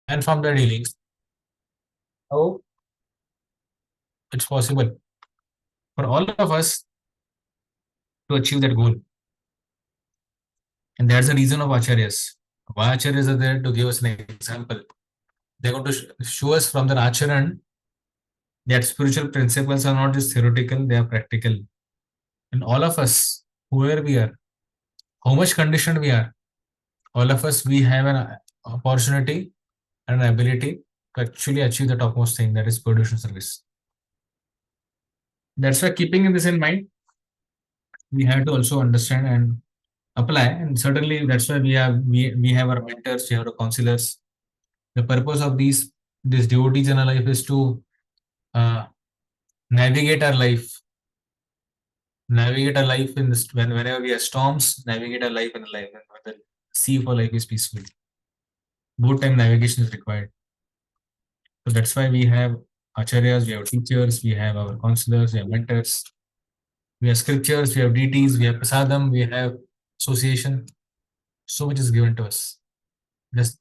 and from their dealings, how it's possible for all of us to achieve that goal. And that's the reason of acharyas. Why acharyas are there? To give us an example. They're going to show us from their acharan that spiritual principles are not just theoretical, they are practical. And all of us, whoever we are, how much conditioned we are, all of us, we have an opportunity and an ability to actually achieve the topmost thing, that is spiritual service. That's why, keeping this in mind, we have to also understand and apply. And certainly, that's why we have our mentors, we have our counselors. The purpose of these devotees in our life is to uh, navigate our life, navigate our life in this whenever we have storms, navigate our life in life, and when the sea for life is peaceful. Both time navigation is required. So that's why we have acharyas, we have teachers, we have our counselors, we have mentors, we have scriptures, we have deities, we have prasadam, we have association. So much is given to us.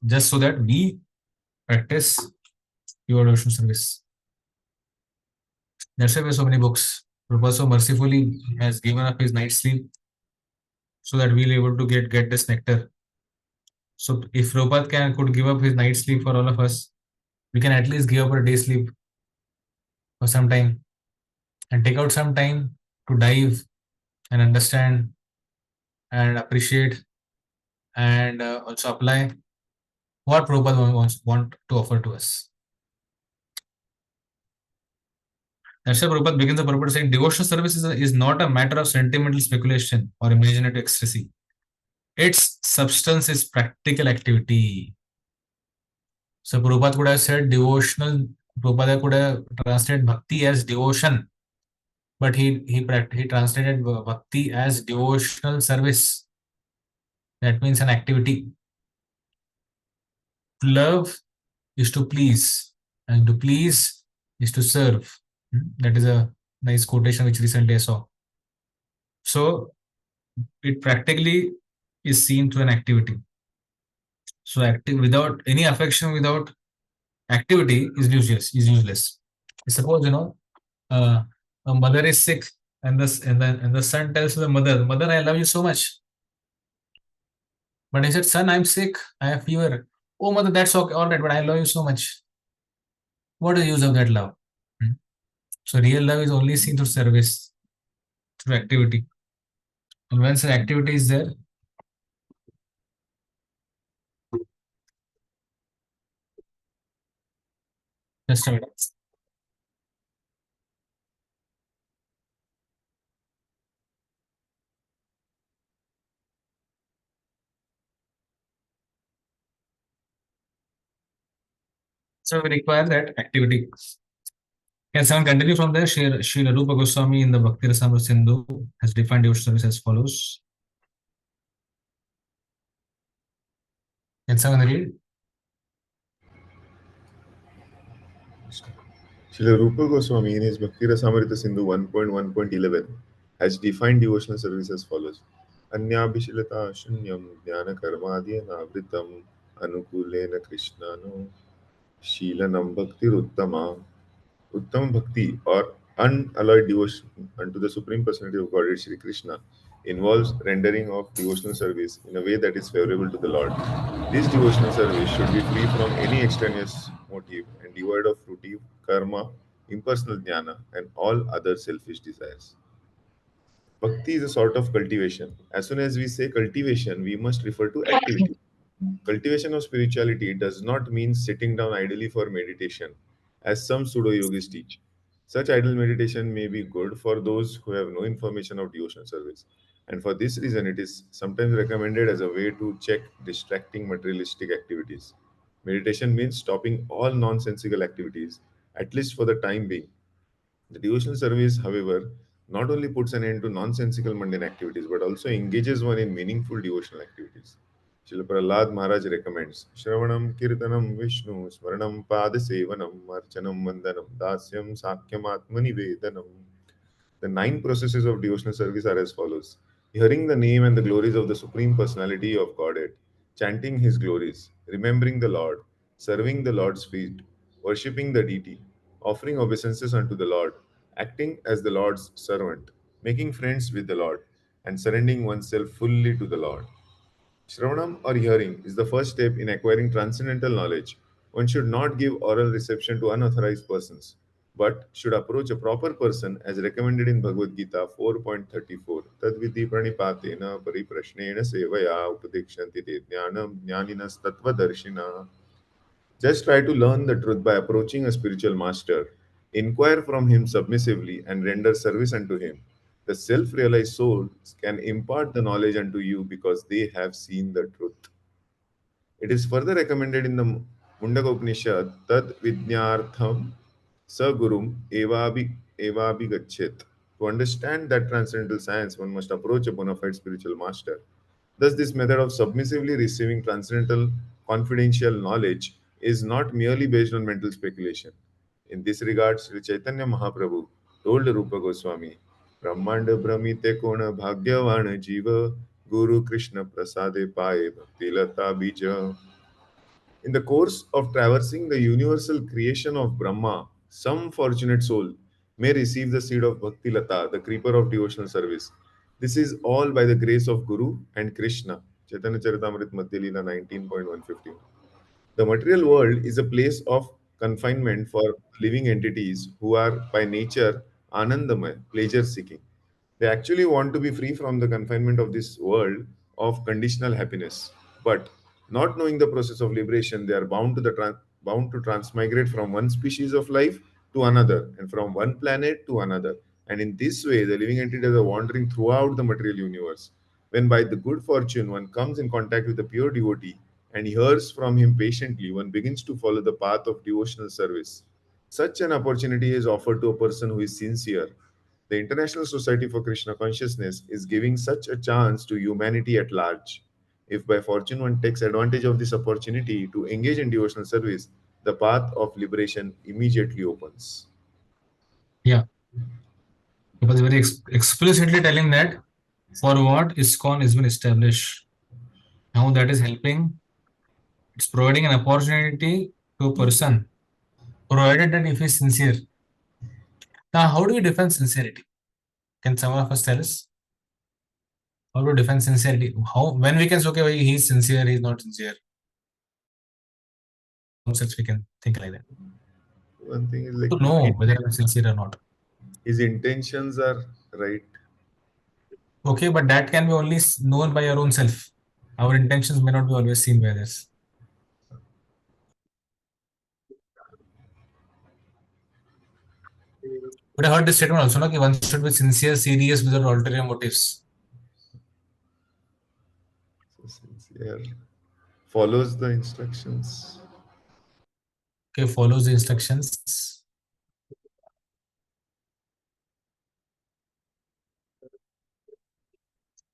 Just so that we practice pure devotional service. That's why we have so many books. Prabhupada so mercifully has given up his night sleep so that we'll be able to get this nectar. So if Prabhupada could give up his night sleep for all of us, we can at least give up our day sleep for some time and take out some time to dive and understand and appreciate and also apply what Prabhupada want to offer to us. That's why Prabhupada begins the purport saying devotional service is not a matter of sentimental speculation or imaginative ecstasy. Its substance is practical activity. So Prabhupada could have said devotional, Prabhupada could have translated bhakti as devotion, but he translated bhakti as devotional service. That means an activity. To love is to please, and to please is to serve. That is a nice quotation which recently I saw. So it practically is seen through an activity. So active without any affection, without activity is useless. Is useless. Suppose uh, a mother is sick, and the son tells the mother, "Mother, I love you so much." But he said, "Son, I'm sick. I have fever." "Oh, mother, that's okay, all right, but I love you so much." What is the use of that love? Hmm? So real love is only seen through service, through activity. And once an activity is there, just a minute. So we require that activity. Can someone continue from there? Srila Rupa Goswami in the Bhakti Rasamrita Sindhu has defined devotional service as follows. Can someone read? Srila Rupa Goswami in his Bhakti Rasamrita Sindhu 1.1.11 has defined devotional service as follows. Anyabhishilata shunyam jnana karmadhyana vritam anukulena krishnano Sheelanam Bhakti Uttama. Uttama Bhakti or unalloyed devotion unto the Supreme Personality of Godhead Sri Krishna involves rendering of devotional service in a way that is favorable to the Lord. This devotional service should be free from any extraneous motive and devoid of fruitive karma, impersonal jnana, and all other selfish desires. Bhakti is a sort of cultivation. As soon as we say cultivation, we must refer to activity. Cultivation of spirituality does not mean sitting down idly for meditation, as some pseudo yogis teach. Such idle meditation may be good for those who have no information of devotional service, and for this reason, it is sometimes recommended as a way to check distracting materialistic activities. Meditation means stopping all nonsensical activities, at least for the time being. The devotional service, however, not only puts an end to nonsensical mundane activities but also engages one in meaningful devotional activities. Srila Prahlad Maharaj recommends Shravanam Kirtanam Vishnu Smaranam Padasevanam Archanam Vandanam Dasyam Sakyam Atmani Vedanam. The nine processes of devotional service are as follows: hearing the name and the glories of the Supreme Personality of Godhead, chanting His glories, remembering the Lord, serving the Lord's feet, worshipping the deity, offering obeisances unto the Lord, acting as the Lord's servant, making friends with the Lord, and surrendering oneself fully to the Lord. Shravanam or hearing is the first step in acquiring transcendental knowledge. One should not give oral reception to unauthorized persons, but should approach a proper person as recommended in Bhagavad Gita 4.34. Tadviti pranipatena pariprashnena sevaya upadekshanti te jnanam jnaninas tattvadarshina. Just try to learn the truth by approaching a spiritual master. Inquire from him submissively and render service unto him. The self realized souls can impart the knowledge unto you because they have seen the truth. It is further recommended in the Mundaka Upanishad Tad Vijnartham Sagurum Evabi Gachet. To understand that transcendental science, one must approach a bona fide spiritual master. Thus, this method of submissively receiving transcendental confidential knowledge is not merely based on mental speculation. In this regard, Sri Chaitanya Mahaprabhu told Rupa Goswami, Brahmanda Brahmite Kona Bhagyavana Jiva Guru Krishna Prasade Paye Bhakti Lata Bija. In the course of traversing the universal creation of Brahma, some fortunate soul may receive the seed of Bhakti Lata, the creeper of devotional service. This is all by the grace of Guru and Krishna. Chaitanya Charitamrita Madhya Leela 19.150. The material world is a place of confinement for living entities who are by nature anandamaya, pleasure seeking. They actually want to be free from the confinement of this world of conditional happiness. But not knowing the process of liberation, they are bound to transmigrate from one species of life to another and from one planet to another. And in this way, the living entities are wandering throughout the material universe. When by the good fortune one comes in contact with a pure devotee and hears from him patiently, one begins to follow the path of devotional service. Such an opportunity is offered to a person who is sincere. The International Society for Krishna Consciousness is giving such a chance to humanity at large. If by fortune one takes advantage of this opportunity to engage in devotional service, the path of liberation immediately opens. Yeah, he was very explicitly telling that for what ISKCON has been established, how that is helping, it's providing an opportunity to a person, provided that if he's sincere. Now, how do we define sincerity? Can someone of us tell us? How to define sincerity? How when we can say, okay, well, he's sincere, he's not sincere. Such we can think like that. One thing is To like know whether I'm sincere or not. his intentions are right. Okay, but that can be only known by your own self. Our intentions may not be always seen by others. But I heard this statement also, no, that one should be sincere, serious without ulterior motives. So sincere follows the instructions. Okay, follows the instructions.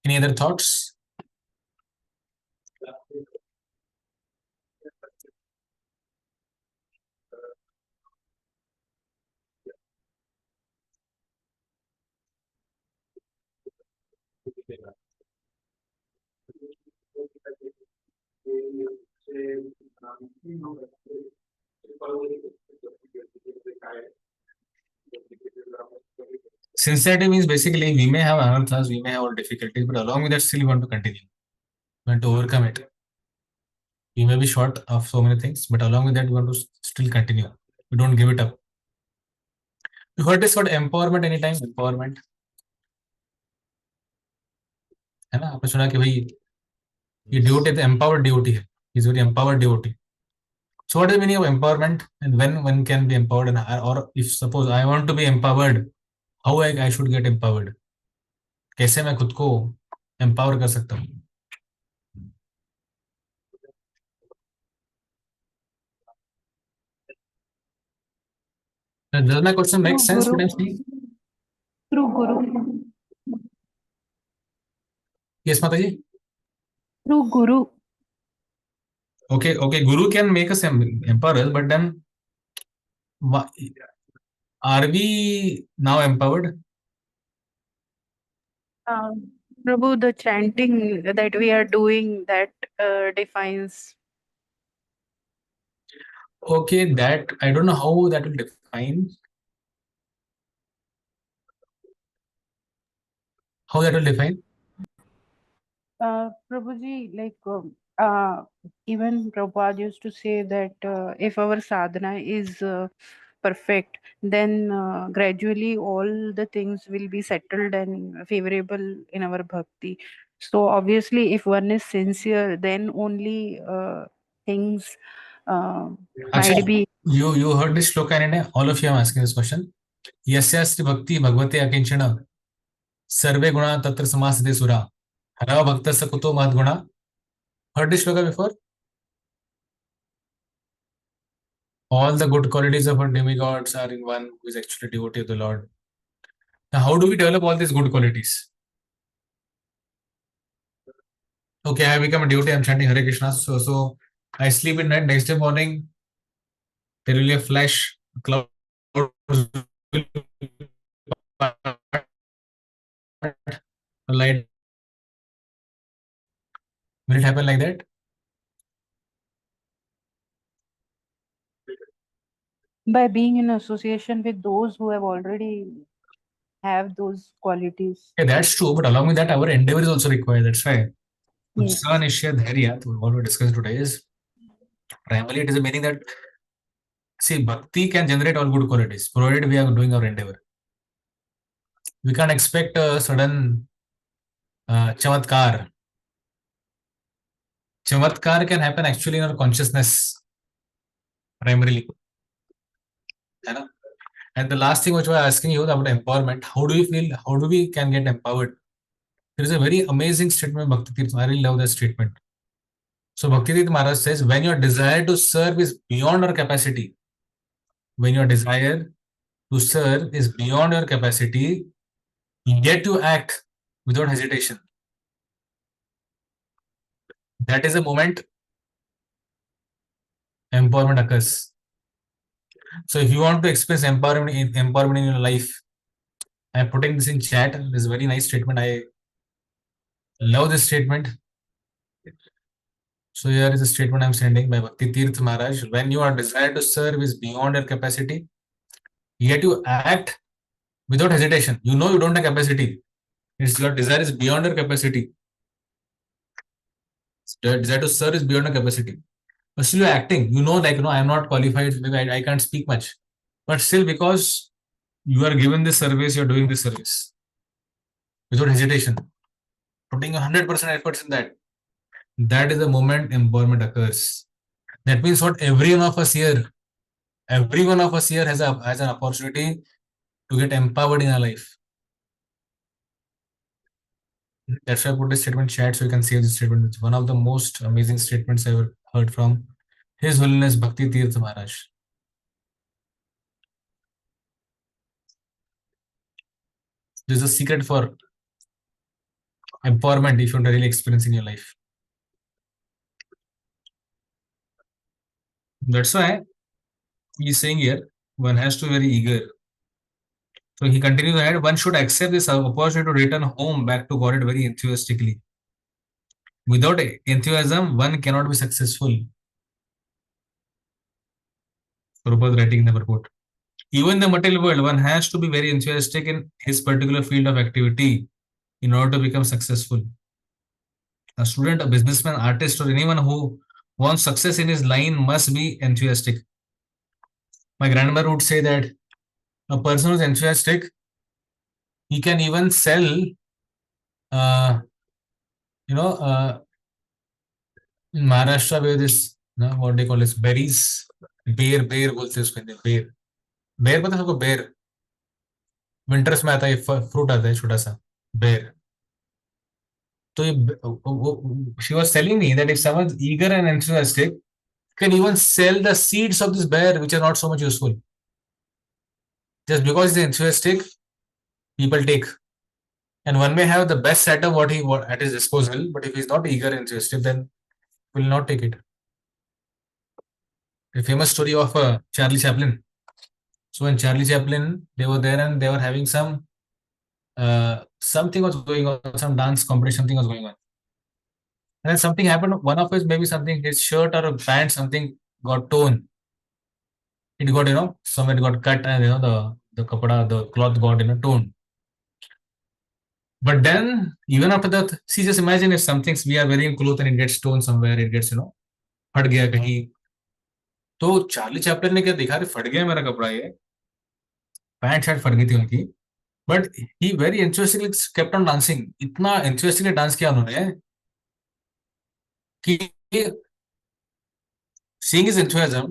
Any other thoughts? Sincerity means basically we may have anarthas, we may have our difficulties, but along with that, still we want to continue. We want to overcome it. We may be short of so many things, but along with that, we want to still continue. We don't give it up. You heard this word empowerment anytime? Empowerment. है ना आपने सुना कि भाई ये Yes. Devotee तो empowered devotee है. He's very empowered devotee. So what is the meaning of empowerment and when one can be empowered and or if suppose I want to be empowered, how I should get empowered? कैसे मैं खुद को empower कर सकता हूँ? Does my question make Through sense? Guru. What I'm saying? Through Guru. Yes, Mataji. Through Guru. Okay, okay. Guru can make us empower us, but then are we now empowered? Prabhu, the chanting that we are doing that defines. Okay, that I don't know how that will define. How that will define? Prabhuji, like even Prabhupada used to say that if our sadhana is perfect, then gradually all the things will be settled and favorable in our bhakti. So obviously, if one is sincere, then only things uh, Acha, might be. you heard this shloka and all of you are asking this question. Yasya Sri Bhakti Bhagavate Akinchana Sarve Guna Tatra Samasade Sura Hara Bhakta Sakuto Madguna. Heard this shloka before? All the good qualities of our demigods are in one who is actually devotee of the Lord. Now, how do we develop all these good qualities? Okay, I become a devotee, I'm chanting Hare Krishna. So I sleep in night, next day morning, there will be a flash, cloud will part, a light. Will it happen like that? By being in association with those who have already have those qualities. Yeah, that's true. But along with that, our endeavor is also required. That's why Utsaha Yes. Nishya Dhairya, what we discussed today is primarily it is a meaning that see, bhakti can generate all good qualities, provided we are doing our endeavor. We can't expect a sudden chamatkar. Chamatkar can happen actually in our consciousness primarily. है ना? And the last thing which I was asking you about empowerment, how do you feel? How do we can get empowered? There is a very amazing statement Bhakti Tirth. I really love that statement. So Bhakti Tirth Maharaj says, when your desire to serve is beyond our capacity, when your desire to serve is beyond your capacity, yet you act without hesitation. That is a moment empowerment occurs. So if you want to express empowerment in your life, I'm putting this in chat. This is a very nice statement. I love this statement. So here is a statement I'm sending by Bhakti Tirth Maharaj. When your desire to serve is beyond your capacity, yet you act without hesitation. You know you don't have capacity. It's your desire is beyond your capacity. The desire to serve is beyond your capacity. But still you're acting. You know, like, I'm not qualified. Maybe I can't speak much. But still, because you are given this service, you're doing this service without hesitation, putting 100% efforts in that. That is the moment empowerment occurs. That means what every one of us here has an opportunity to get empowered in our life. That's why I put this statement in chat so you can save this statement. It's one of the most amazing statements I ever heard from His Holiness Bhakti Tirth Maharaj. This is a secret for empowerment if you want to really experience in your life. That's why he's saying here, one has to be very eager. So he continues ahead, one should accept this opportunity to return home back to God very enthusiastically. Without enthusiasm, one cannot be successful. Prabhupada writing in the purport. Even in the material world, one has to be very enthusiastic in his particular field of activity in order to become successful. A student, a businessman, artist, or anyone who wants success in his line must be enthusiastic. My grandmother would say that a person who is enthusiastic, he can even sell, uh, you know, uh, in Maharashtra where this, what they call this berries, बेर बोलते हैं उसको हिंदी बेर बेर पता है सबको बेर विंटर्स में आता है फ्रूट आता है छोटा सा बेर तो ये she was telling me that if someone's eager and enthusiastic can even sell the seeds of this bear which are not so much useful just because he's enthusiastic people take and one may have the best setup what at his disposal but if he's not eager and enthusiastic then will not take it. The famous story of Charlie Chaplin. So when Charlie Chaplin they were there and they were having something was going on, some dance competition, something was going on. And then something happened. One of his maybe something, his shirt or a pant, something got torn. it got, somewhere it got cut, and the kapada, the cloth got, torn. But then, even after that, see, just imagine if something we are wearing clothes and it gets torn somewhere, it gets, फट गया कहीं. तो Charlie Chaplin ने क्या देखा, अरे फट गया मेरा कपड़ा, ये पैंट शर्ट फट गई थी उनकी. But he very interestingly kept on dancing. इतना इंटरेस्टिंगली डांस किया उन्होंने कि सीइंग हिज एंथुसियाज्म,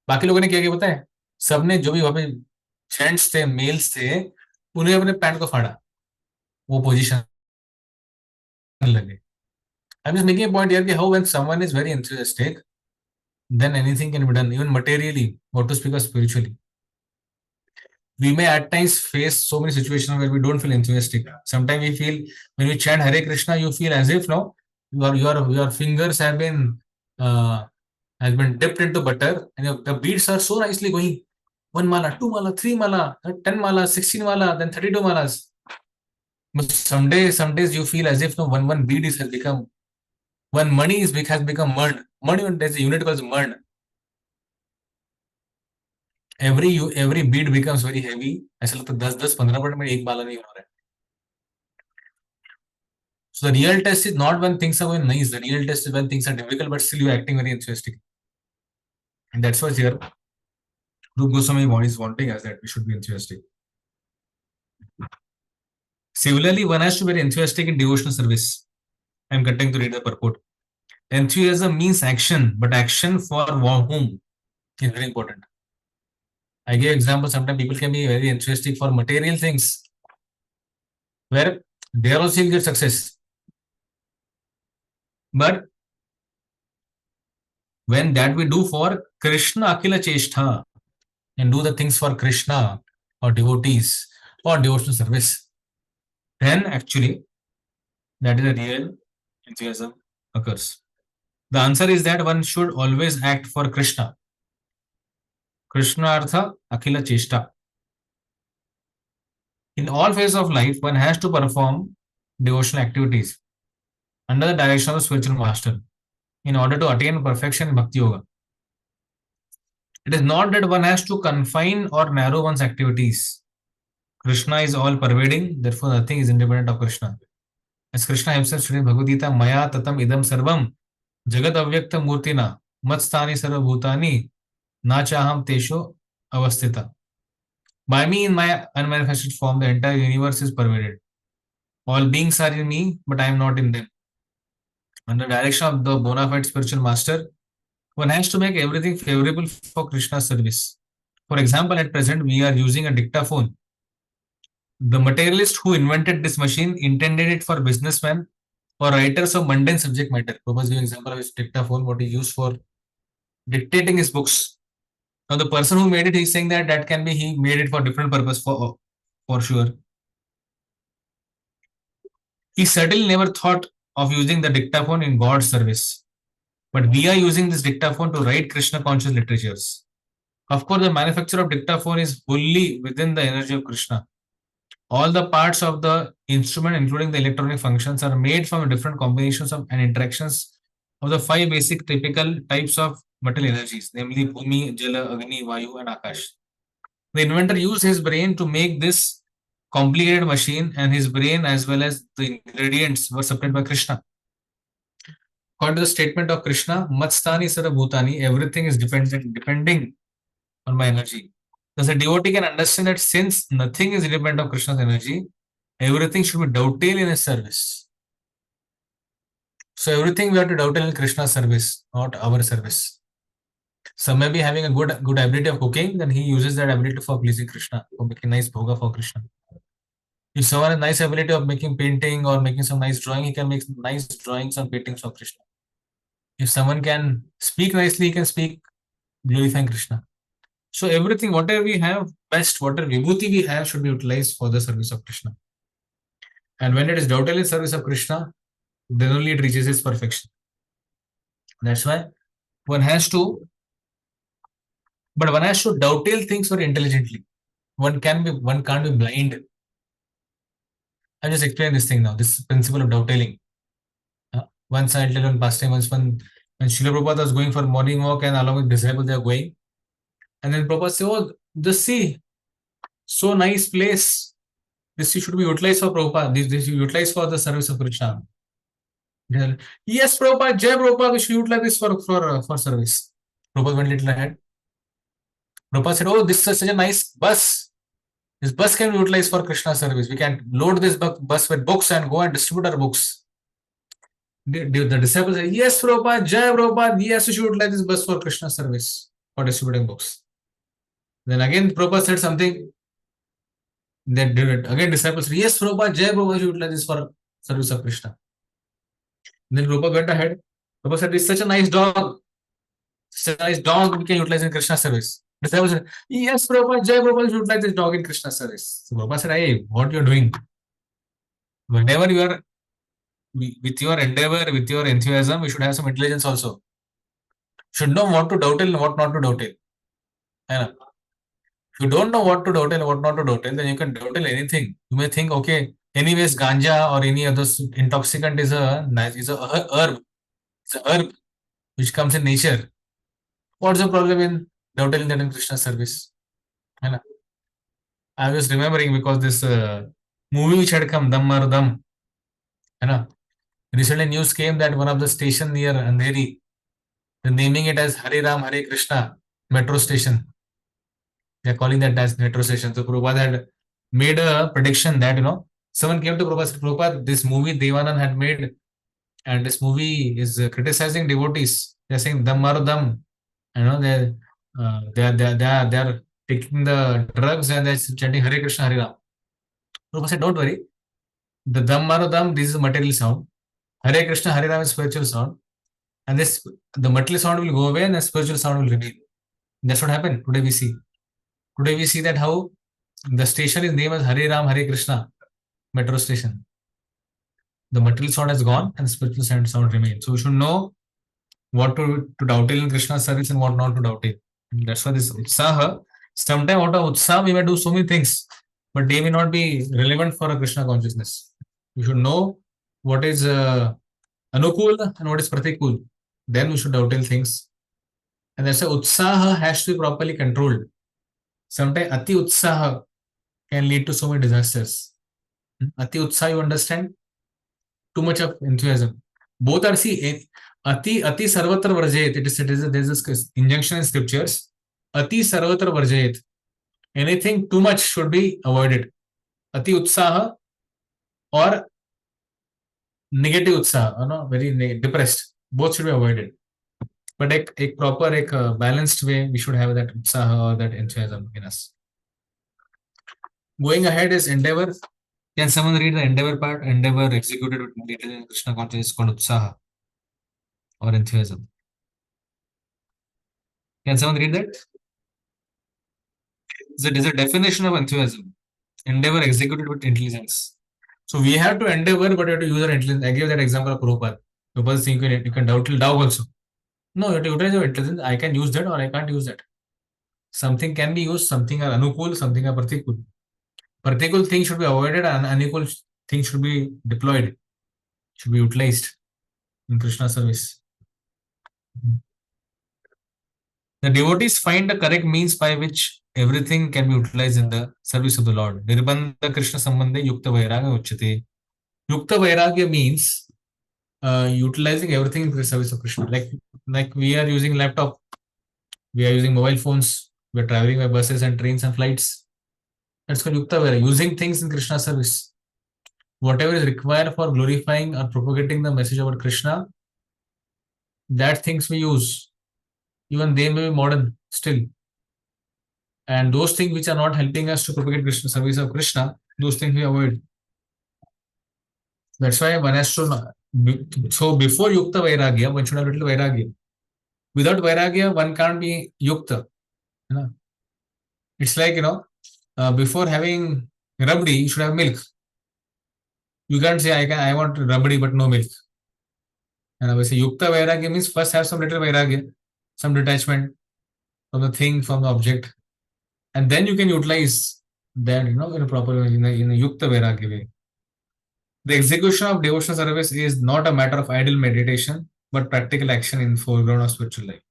बाकी लोगों ने क्या किया पता है, सबने जो भी वहां पे जेंट्स थे, मेल्स थे, उन्हें अपने पैंट को फाड़ा, वो पोजीशन लगे. I am just making a point here कि how when someone is very enthusiastic, then anything can be done, even materially, what to speak of spiritually. We may at times face so many situations where we don't feel enthusiastic. Sometimes we feel, when you chant Hare Krishna, you feel as if, no, your fingers uh, has been dipped into butter, and the beats are so nicely going. One mala, two mala, three mala, 10 mala, 16 mala, then 32 malas. But some days you feel as if, no, one bead has become, one money has become mud. Money, there's a unit called mud. every beat becomes very heavy. ऐसा लगता है 10-10-15 minute में एक बाला नहीं हो रहा है. So the real test is not when things are going nice. The real test is when things are difficult, but still you're acting very enthusiastic. And that's why here Rup Goswami is wanting us that we should be enthusiastic. Similarly, one has to be very enthusiastic in devotional service. I'm continuing to read the purport. Enthusiasm means action, but action for whom is very important. I gave example. Sometimes people can be very enthusiastic for material things, where they also will get success. But when that we do for Krishna Akila Cheshtha, and do the things for Krishna or devotees or devotional service, then actually that is a real enthusiasm occurs. The answer is that one should always act for Krishna. Krishna Artha Akila Cheshta. In all phases of life, one has to perform devotional activities under the direction of the spiritual master in order to attain perfection in Bhakti Yoga. It is not that one has to confine or narrow one's activities. Krishna is all pervading, therefore nothing is independent of Krishna. As Krishna himself stated in Bhagavad Gita, Maya tatam idam sarvam jagat avyakta murtina matstani sarvabhutani nachaham tesho avastita. By me, in my unmanifested form, the entire universe is pervaded. All beings are in me, but I am not in them. Under the direction of the bona fide spiritual master, one has to make everything favorable for Krishna's service. For example, at present, we are using a dictaphone. The materialist who invented this machine intended it for businessmen or writers of mundane subject matter. Prabhupada gave an example of his dictaphone, what he used for dictating his books. Now, the person who made it, he's saying that can be he made it for different purpose for sure. He certainly never thought of using the dictaphone in God's service. But we are using this dictaphone to write Krishna conscious literatures. Of course, the manufacture of dictaphone is fully within the energy of Krishna. All the parts of the instrument, including the electronic functions, are made from different combinations of and interactions of the 5 basic typical types of material energies, namely Bhumi, Jala, Agni, Vayu, and Akash. The inventor used his brain to make this complicated machine, and his brain as well as the ingredients were supplied by Krishna. According to the statement of Krishna, Matstani Sarabhutani, everything is depending on my energy. Thus, a devotee can understand that since nothing is independent of Krishna's energy, everything should be dovetail in his service. So everything we have to dovetail in Krishna's service, not our service. Some may be having a good ability of cooking, then he uses that ability for pleasing Krishna, for making nice bhoga for Krishna. If someone has nice ability of making painting or making some nice drawing, he can make nice drawings and paintings for Krishna. If someone can speak nicely, he can speak glorifying Krishna. So everything, whatever we have, best, whatever vibhuti we have, should be utilized for the service of Krishna. And when it is dovetail in service of Krishna, then only it reaches its perfection. That's why one has to dovetail things very intelligently. One can't be blind. I'll just explain this thing now, this principle of dovetailing. Once I'll tell one past time, once when Srila Prabhupada was going for morning walk and along with disciples they are going, And then Prabhupada say, oh, the sea, so nice place. This should be utilized for Prabhupada. This should be utilized for the service of Krishna. Yes, Prabhupada, Jai Prabhupada, we should utilize this for service. Prabhupada went little ahead. Prabhupada said, oh, this is such a nice bus. This bus can be utilized for Krishna service. We can load this bus with books and go and distribute our books. The disciples said, yes, Prabhupada, Jai Prabhupada, yes, we should utilize this bus for Krishna service, for distributing books. Then again, Prabhupada said something. Then again, disciples said, yes, Prabhupada, Jai Prabhupada, should utilize this for service of Krishna. Then Prabhupada went ahead. Prabhupada said, it's such a nice dog. Such a nice dog we can utilize in Krishna service. Disciples said, yes, Prabhupada, Jai Prabhupada, should utilize this dog in Krishna service. So Prabhupada said, hey, what you're doing? Whenever you are with your endeavor, with your enthusiasm, you should have some intelligence also. Should know what to doubt and what not to doubt. If you don't know what to doubt and what not to doubt, then you can doubt anything. You may think, okay, anyways, ganja or any other intoxicant is a herb. It's a herb which comes in nature. What's the problem in doubting that in Krishna service? I was remembering because this movie which had come, Dam Mar Dam, recently news came that one of the station near Andheri, they're naming it as Hare Ram Hare Krishna metro station. They're calling that as metro station. So Prabhupada had made a prediction that, someone came to Prabhupada and said, Prabhupada, this movie Devanand had made, and this movie is criticizing devotees. They're saying Dam Maro Dam. They're taking the drugs and they're chanting Hare Krishna Hare Ram. Prabhupada said, don't worry. The Dam Maro Dam, this is material sound. Hare Krishna Hare Ram is spiritual sound. And the material sound will go away and the spiritual sound will remain. That's what happened. Today we see that how the station is named as Hare Ram Hare Krishna metro station. The material sound has gone and the spiritual sound remains. So we should know what to doubt in Krishna service and what not to doubt it. That's why this utsaha, sometimes out of utsaha we may do so many things, but they may not be relevant for a Krishna consciousness. We should know what is anukul and what is pratikul. Then we should doubt in things. And that's why utsaha has to be properly controlled. Sometimes ati utsaha can lead to so many disasters. Ati utsaha, you understand? Too much of enthusiasm. Both are, see, ati sarvatra varjayet. There's this injunction in scriptures. Ati sarvatra varjayet. Anything too much should be avoided. Ati utsaha or negative utsaha, very depressed. Both should be avoided. But a proper, balanced way, we should have that utsaha or that enthusiasm in us. Going ahead is endeavor. Can someone read the endeavor part? Endeavor executed with meditation in Krishna consciousness is called utsaha or enthusiasm. Can someone read that? There's a definition of enthusiasm. Endeavor executed with intelligence. So we have to endeavor, but you have to use our intelligence. I gave that example of Prabhupada. Prabhupada saying you can doubt also. No, you have to utilize your intelligence. I can use that or I can't use that. Something can be used, something are anukul, something are pratikul. Pratikul things should be avoided and anukul things should be deployed, should be utilized in Krishna service. The devotees find the correct means by which everything can be utilized in the service of the Lord. Nirbandha Krishna Sambandhe Yukta Vairagya Uchyate. Yukta Vairagya means utilizing everything in the service of Krishna. Like we are using laptop, we are using mobile phones, we are traveling by buses and trains and flights. That's called Yukta Vairagya, using things in Krishna service. Whatever is required for glorifying or propagating the message about Krishna, that things we use. Even they may be modern still. And those things which are not helping us to propagate Krishna service of Krishna, those things we avoid. That's why one has to know. So before Yukta Vairagya, one should have little Vairagya. Without Vairagya, one can't be Yukta. It's like, before having rabdi, you should have milk. You can't say, I want rabdi but no milk. And obviously, Yukta Vairagya means first have some little Vairagya, some detachment from the thing, from the object. And then you can utilize that, in a proper way, in a Yukta Vairagya way. The execution of devotional service is not a matter of idle meditation, but practical action in foreground of spiritual life.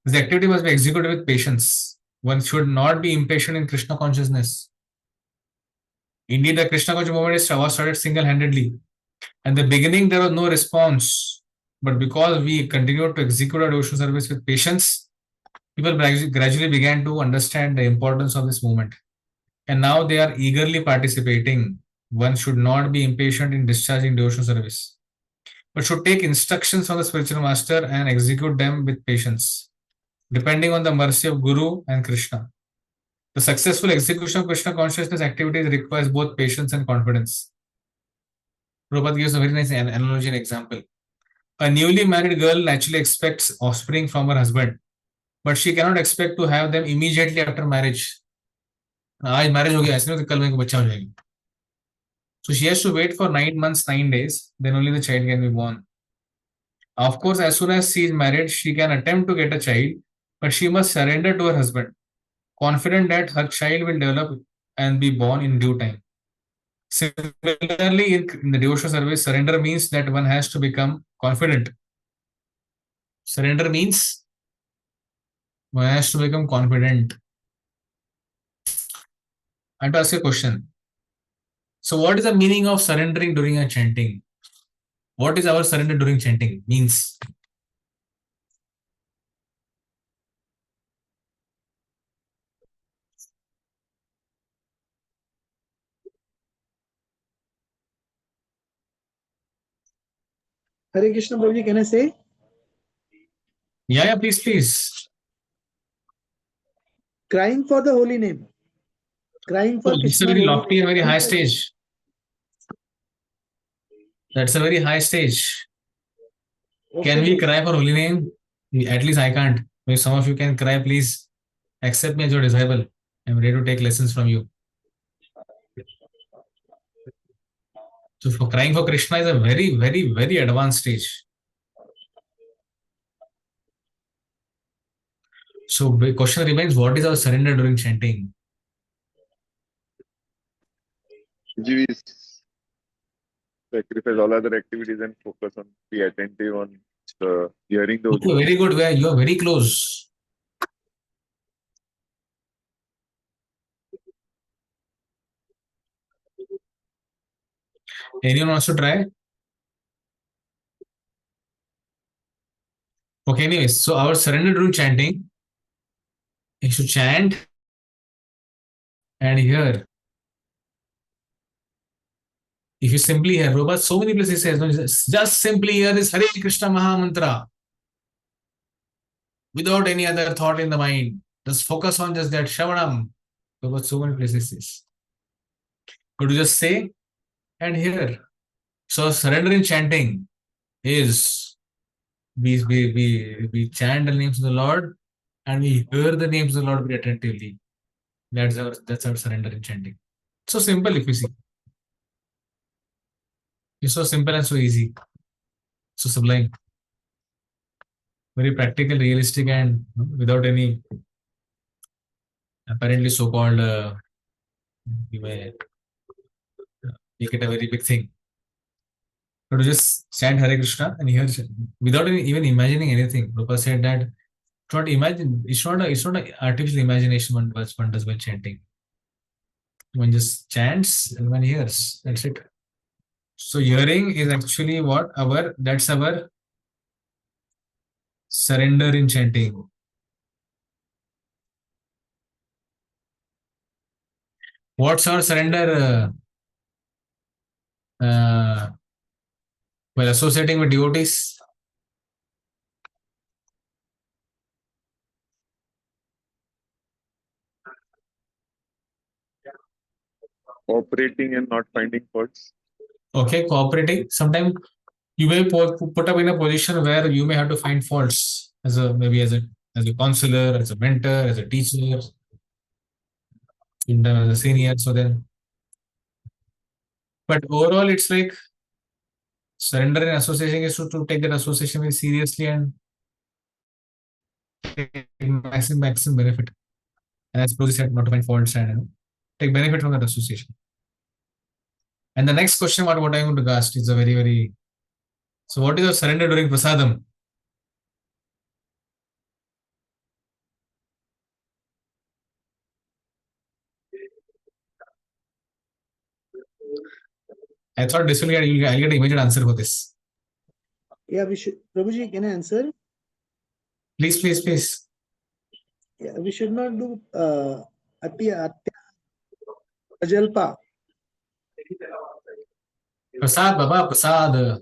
This activity must be executed with patience. One should not be impatient in Krishna consciousness. Indeed, the Krishna conscious movement was started single-handedly. At the beginning, there was no response. But because we continued to execute our devotional service with patience, people gradually began to understand the importance of this movement. And now they are eagerly participating. One should not be impatient in discharging devotional service, but should take instructions from the spiritual master and execute them with patience, depending on the mercy of Guru and Krishna. The successful execution of Krishna consciousness activities requires both patience and confidence. Prabhupada gives a very nice analogy and example. A newly married girl naturally expects offspring from her husband, but she cannot expect to have them immediately after marriage. आज marriage हो गया ऐसे नहीं कि कल मेरे को बच्चा हो जाएगा. So she has to wait for 9 months, 9 days, then only the child can be born. Of course, as soon as she is married, she can attempt to get a child, but she must surrender to her husband, confident that her child will develop and be born in due time. Similarly, in the devotional service, surrender means that one has to become confident. Surrender means one has to become confident. I have to ask you a question. So, what is the meaning of surrendering during a chanting? What is our surrender during chanting? Means Hare Krishna Prabhuji, can I say? yeah, please, please. Crying for the holy name. Crying for Oh, it's a Krishna's very holy lofty and name. very high stage. That's a very high stage. Okay, Can we Prabhuji. cry for holy name? At least I can't. If some of you can cry, please accept me as your disciple. I'm ready to take lessons from you. So for crying for Krishna is a very, very, very advanced stage. So the question remains, what is our surrender during chanting? We sacrifice all other activities and focus on be attentive on the hearing the Okay, very good. You are very close. Anyone wants to try? Okay, anyways, so our surrender during chanting is to chant and hear. If you simply hear, Prabhupada so many places says, no, just simply hear this Hare Krishna Maha Mantra without any other thought in the mind. Just focus on just that Shravanam. Prabhupada so many places says. But to just say and hear. So surrender in chanting is we chant the names of the Lord and we hear the names of the Lord very attentively. That's our surrender in chanting. So simple if you see. It's so simple and so easy. So sublime. Very practical, realistic, and without any apparently so-called you may make it a very big thing. But to just chant Hare Krishna and hear without even imagining anything. Prabhupada said that not imagine. It's not an artificial imagination one does when chanting. One just chants and one hears. That's it. So hearing is actually that's our surrender in chanting. What's our surrender while associating with devotees? operating and not finding faults. Okay, cooperating. Sometimes you may put up in a position where you may have to find faults as a counselor, as a mentor, as a teacher, as a senior. So then, but overall, it's like surrender in association is to take that association very seriously and take maximum benefit. And as Prabhu said, not to find faults and take benefit from that association. And the next question, what I'm going to ask is a very, very. So, what is your surrender during prasadam? I thought this will get, I'll get an immediate answer for this. Yeah, we should. Prabhuji, can I answer? Please, please, please. Yeah, we should not do ati atya ajalpa. Prasad, Baba, Prasad.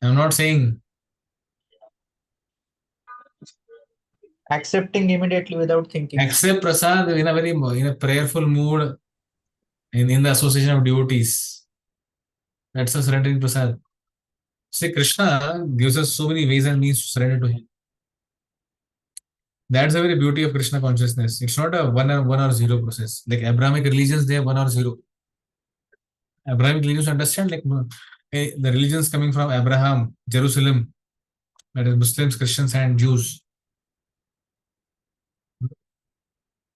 I'm not saying. Accepting immediately without thinking. Accept Prasad in a very in a prayerful mood in the association of devotees. That's a surrendering Prasad. See, Krishna gives us so many ways and means to surrender to Him. That's the very beauty of Krishna consciousness. It's not a one or zero process. Like Abrahamic religions, they have one or zero. Abrahamic religions understand like the religions coming from Abraham, Jerusalem, that is Muslims, Christians, and Jews.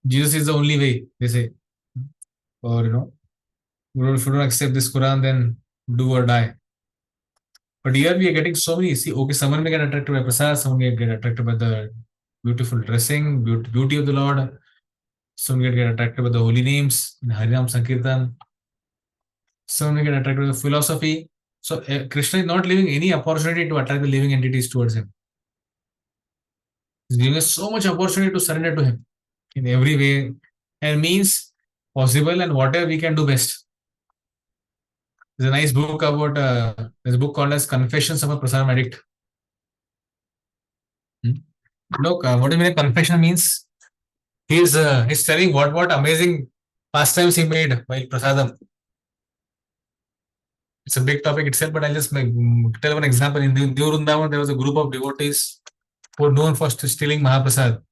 Jesus is the only way, they say. Or, if you don't accept this Quran, then do or die. But here we are getting so many. See, okay, someone may get attracted by prasad, someone may get attracted by the beautiful dressing, beauty of the Lord. Some get attracted by the holy names in Harinam Sankirtan. Some may get attracted by the philosophy. So Krishna is not leaving any opportunity to attract the living entities towards him. He's giving us so much opportunity to surrender to him in every way and means possible and whatever we can do best. There's a nice book about there's a book called as Confessions of a Prasaram Addict. Look, what do you mean confession means? He's telling what amazing pastimes he made while prasadam. It's a big topic itself, but I'll just tell one example. In New Vrindavan, there was a group of devotees who were known for stealing Mahaprasad.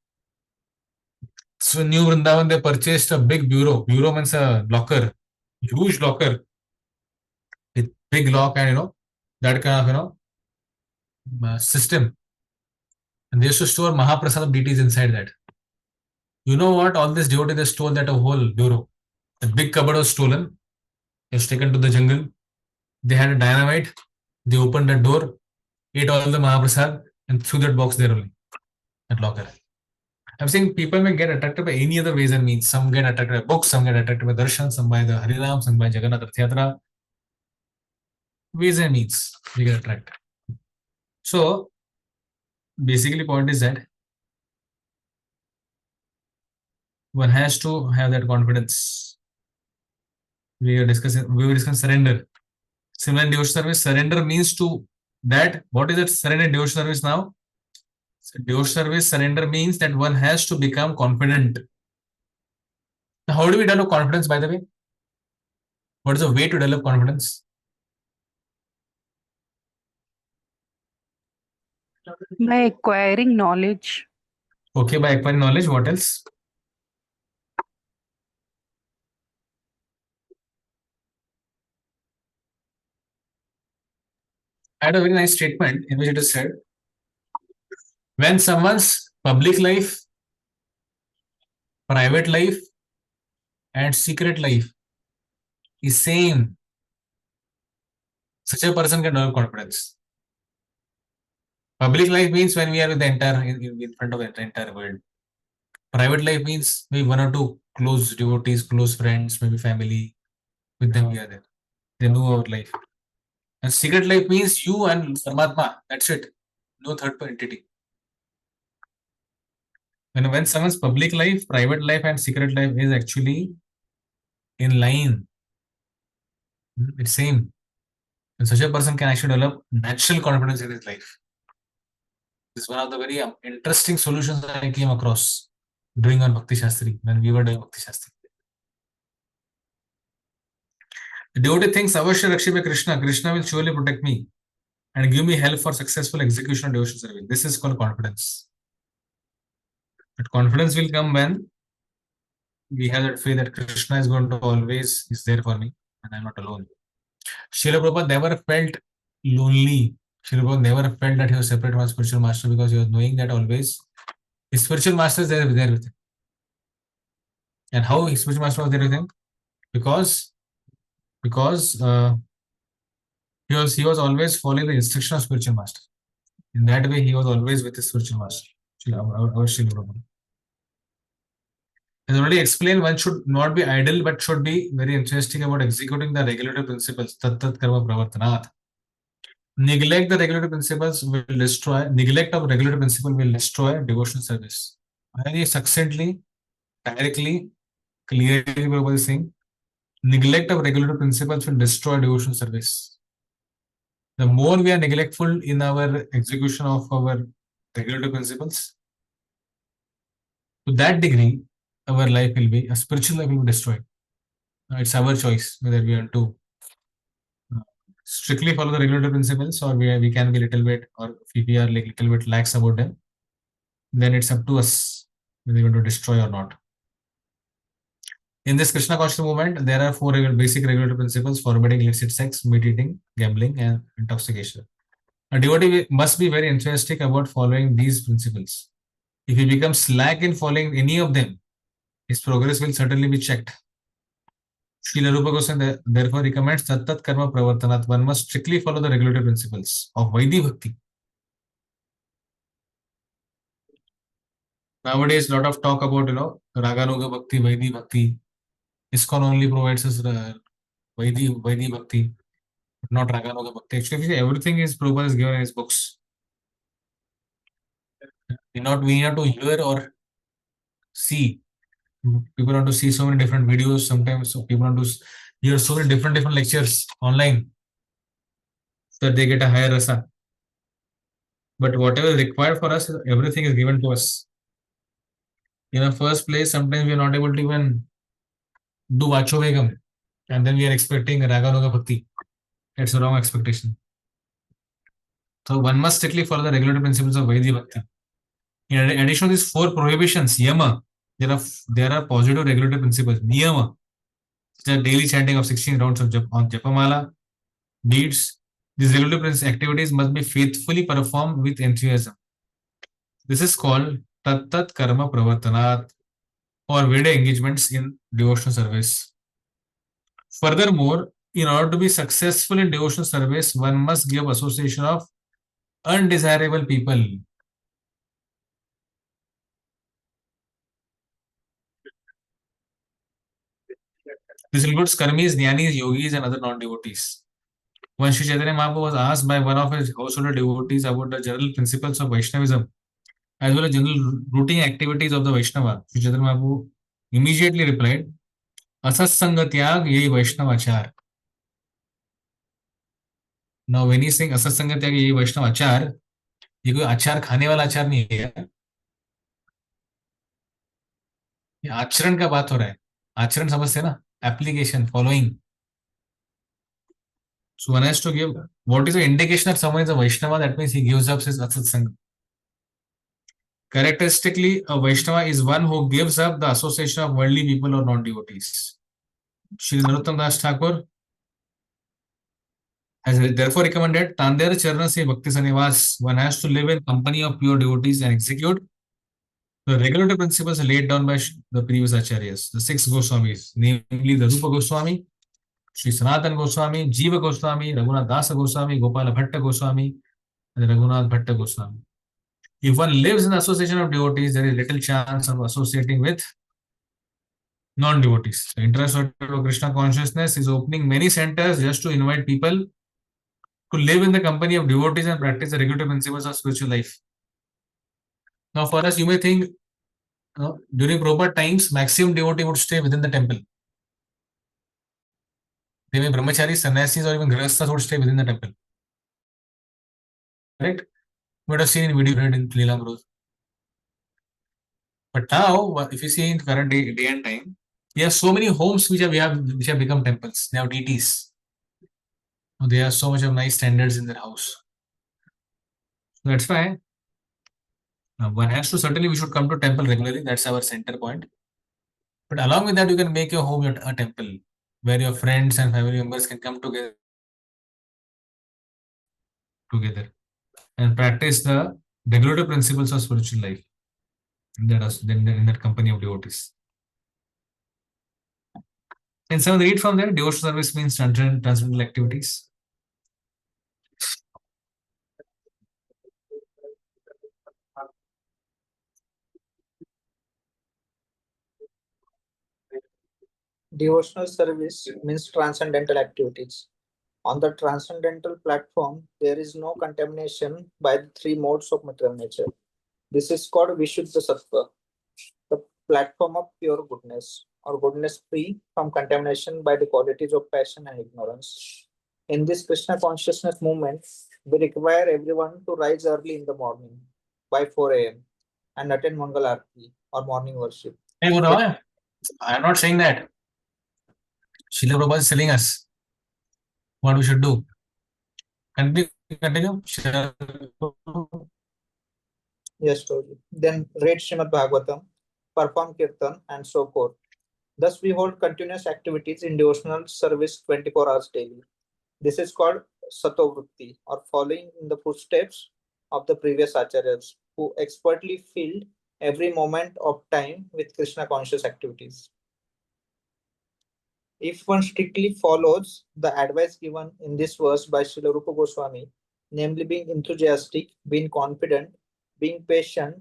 So in New Vrindavan, they purchased a big bureau. Bureau means a locker, huge locker with big lock and that kind of system. And they used to store Mahaprasad deities inside that. You know what? All this devotee they stole that a whole bureau. The big cupboard was stolen. It was taken to the jungle. They had a dynamite. They opened the door, ate all the Mahaprasad, and threw that box there only, that locker. I'm saying people may get attracted by any other ways and means. Some get attracted by books, some get attracted by darshan, some by the Harinam, some by Jagannath Rath Yatra. Ways and means they get attracted. So basically, point is that one has to have that confidence. We were discussing surrender. Similar in devotional service, surrender means to that. What is it? Surrender in devotional service now? So devotional service, surrender means that one has to become confident. Now, how do we develop confidence, by the way? What is the way to develop confidence? By acquiring knowledge. Okay, by acquiring knowledge, what else? I had a very nice statement in which it is said, when someone's public life, private life, and secret life is same, such a person can develop confidence. Public life means when we are with the entire, in front of the entire world. Private life means maybe one or two close devotees, close friends, maybe family. With them we are there. They know our life. And secret life means you and Paramatma. That's it. No third entity. When someone's public life, private life, and secret life is actually in line, it's same. And such a person can actually develop natural confidence in his life. This is one of the very interesting solutions I came across doing on Bhakti Shastri when we were doing Bhakti Shastri. The devotee thinks Avashya Rakshi by Krishna. Krishna will surely protect me and give me help for successful execution of devotional service. This is called confidence. But confidence will come when we have that faith that Krishna is going to always is there for me and I'm not alone. Srila Prabhupada never felt lonely. Srila Prabhupada never felt that he was separate from his spiritual master because he was knowing that always his spiritual master is there with him. And how his spiritual master was there with him? Because he was always following the instruction of spiritual master. In that way, he was always with his spiritual master, our Srila Prabhupada. As already explained, one should not be idle but should be very enthusiastic about executing the regulative principles. Tat tat karma pravartanat. Neglect of regulative principle will destroy devotional service. Very succinctly, directly, clearly, Prabhupada is saying, neglect of regulative principles will destroy devotional service. The more we are neglectful in our execution of our regulative principles, to that degree, our life will be, a spiritual life will be destroyed. It's our choice whether we want to strictly follow the regulative principles or we can be a little bit, or if we are like little bit lax about them, then it's up to us whether we want to destroy or not. In this Krishna conscious movement, there are four basic regulative principles: forbidding illicit sex, meat eating, gambling, and intoxication. A devotee must be very enthusiastic about following these principles. If he becomes slack in following any of them, his progress will certainly be checked. Srila Rupa Goswami therefore recommends Tattat Karma Pravartanat. One must strictly follow the regulative principles of Vaidhi Bhakti. Nowadays, a lot of talk about, Raganuga Bhakti, Vaidhi Bhakti. ISKCON only provides us Vaidhi Bhakti, not Raganuga Bhakti. Actually, everything is Prabhupada is given in his books. We need to hear or see. People want to see so many different videos. Sometimes so people want to hear so many different lectures online so that they get a higher rasa. But whatever is required for us, everything is given to us. In the first place, sometimes we are not able to even do Vacho Vegam, and then we are expecting Raganuga Bhakti. It's a wrong expectation. So one must strictly follow the regulative principles of Vaidhi Bhakti. In addition to these four prohibitions, yama, there are positive regulative principles. Niyama, such as daily chanting of 16 rounds of on Japamala, deeds. These regulative activities must be faithfully performed with enthusiasm. This is called Tattat Karma Pravartanat, or Veda engagements in devotional service. Furthermore, in order to be successful in devotional service, one must give association of undesirable people. This includes karmis, jnanis, yogis, and other non-devotees. When Sri Chaitanya Mahaprabhu was asked by one of his householder devotees about the general principles of Vaishnavism, as well as general routine activities of the Vaishnava, Sri Chaitanya Mahaprabhu immediately replied, Asatsanga tyag yehi Vaishnavachar. Now, when he's saying Asatsanga tyag yehi Vaishnavachar, ये कोई आचार खाने वाला आचार नहीं है, ये आचरण का बात हो रहा है. आचरण समझते हैं ना, application, following. So one has to give what is the indication that someone is a Vaishnava. That means he gives up his Asatsanga. Characteristically, a Vaishnava is one who gives up the association of worldly people or non-devotees. Shri Narottam Das Thakur has therefore recommended Tandera Charana Se Bhakti Sanivas. One has to live in company of pure devotees and execute the regulative principles laid down by the previous acharyas, the six Goswamis, namely the Rupa Goswami, Sri Sanatan Goswami, Jiva Goswami, Raghunath Dasa Goswami, Gopala Bhatta Goswami, and Raghunath Bhatta Goswami. If one lives in the association of devotees, there is little chance of associating with non-devotees. The interest of Krishna consciousness is opening many centers just to invite people to live in the company of devotees and practice the regulative principles of spiritual life. Now, for us, you may think during proper times, maximum devotee would stay within the temple. They may brahmacharis, sannyasis, or even grihasthas would stay within the temple. Correct? You might have seen in video read in Leela Gurus. But now, if you see in current day and time, we have so many homes which have become temples. They have deities. They have so much of nice standards in their house. So that's why one has to certainly we should come to temple regularly. That's our center point. But along with that, you can make your home a temple where your friends and family members can come together and practice the regulative principles of spiritual life in that company of devotees. And some read from there, devotional service means transcendental activities. Devotional service means transcendental activities. On the transcendental platform, there is no contamination by the three modes of material nature. This is called Vishuddha Sattva, the platform of pure goodness, or goodness free from contamination by the qualities of passion and ignorance. In this Krishna consciousness movement, we require everyone to rise early in the morning by 4 a.m. and attend Mangal Aarti or morning worship. Hey, Guru, I am not saying that. Srila Prabhupada is telling us what we should do. Continue, continue. Yes, Prabhuji. Then read Srimad Bhagavatam, perform Kirtan, and so forth. Thus, we hold continuous activities in devotional service 24 hours daily. This is called Satovrutti, or following in the footsteps of the previous acharyas, who expertly filled every moment of time with Krishna conscious activities. If one strictly follows the advice given in this verse by Srila Rupa Goswami, namely being enthusiastic, being confident, being patient,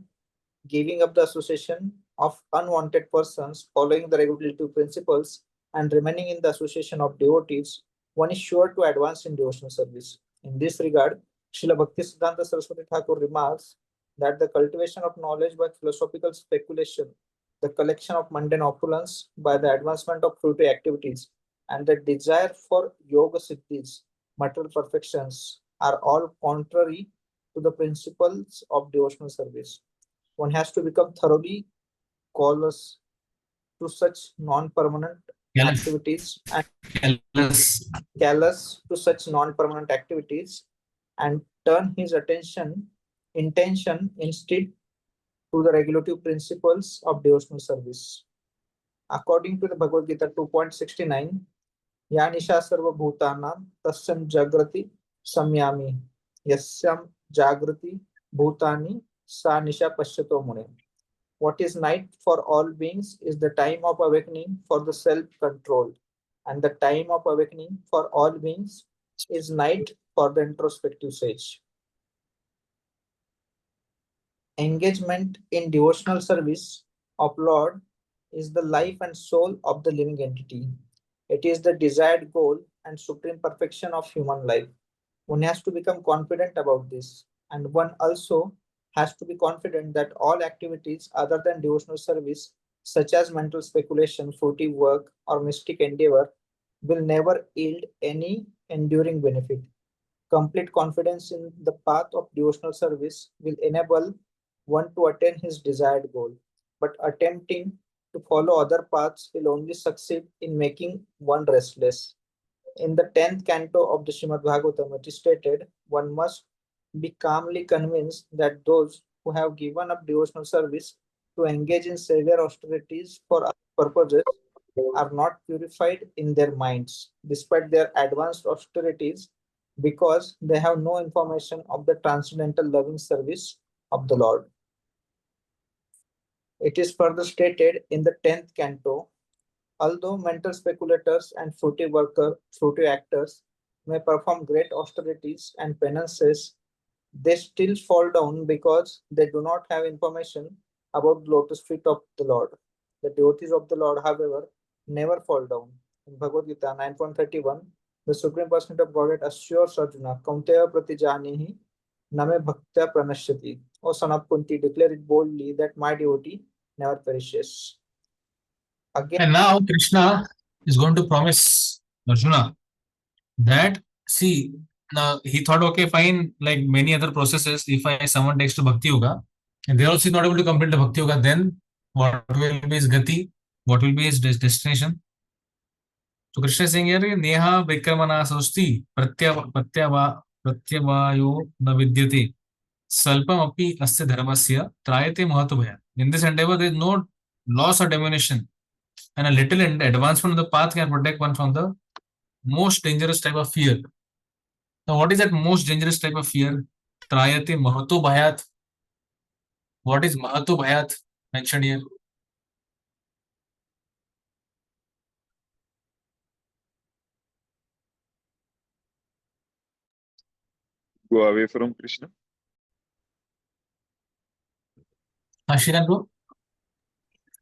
giving up the association of unwanted persons, following the regulative principles, and remaining in the association of devotees, one is sure to advance in devotional service. In this regard, Srila Bhakti Siddhanta Saraswati Thakur remarks that the cultivation of knowledge by philosophical speculation, the collection of mundane opulence by the advancement of fruitive activities, and the desire for yoga siddhis, material perfections, are all contrary to the principles of devotional service. One has to become thoroughly callous to such non-permanent activities and callous to such non-permanent activities and turn his intention instead to the regulative principles of devotional service. According to the Bhagavad Gita 2.69, Ya nisha sarva bhutanam tasyam jagrati samyami yasyam jagrati bhutani sa nisha pashyato mune. What is night for all beings is the time of awakening for the self-control, and the time of awakening for all beings is night for the introspective sage. Engagement in devotional service of Lord is the life and soul of the living entity. It is the desired goal and supreme perfection of human life. One has to become confident about this, and one also has to be confident that all activities other than devotional service, such as mental speculation, fruitive work, or mystic endeavor, will never yield any enduring benefit. Complete confidence in the path of devotional service will enable one to attain his desired goal, but attempting to follow other paths will only succeed in making one restless. In the 10th canto of the Srimad Bhagavatam, it is stated, one must be calmly convinced that those who have given up devotional service to engage in severe austerities for other purposes are not purified in their minds, despite their advanced austerities, because they have no information of the transcendental loving service of the Lord. It is further stated in the 10th canto, although mental speculators and fruitive actors may perform great austerities and penances, they still fall down because they do not have information about the lotus feet of the Lord. The devotees of the Lord, however, never fall down. In Bhagavad Gita 9.31, the Supreme Personality of Godhead assures Arjuna, Kaunteya pratijanihi name bhaktya pranashyati. O son of Kunti, declare it boldly that my devotee never perishes. Again, and now Krishna is going to promise Arjuna that, see, now he thought, okay, fine, like many other processes, if someone takes to Bhakti Yoga, and they're also not able to complete the Bhakti Yoga, then what will be his gati? What will be his destination? So Krishna is saying here, Neha Vikramana Sosti Pratyavayo na vidyate Salpam api asya dharmasya trayate mahatubhaya. In this endeavor, there is no loss or diminution, and a little advancement of the path can protect one from the most dangerous type of fear. Now, what is that most dangerous type of fear? Trayate mahato bhayat. What is mahato bhayat mentioned here? Go away from Krishna. Ashiran bro?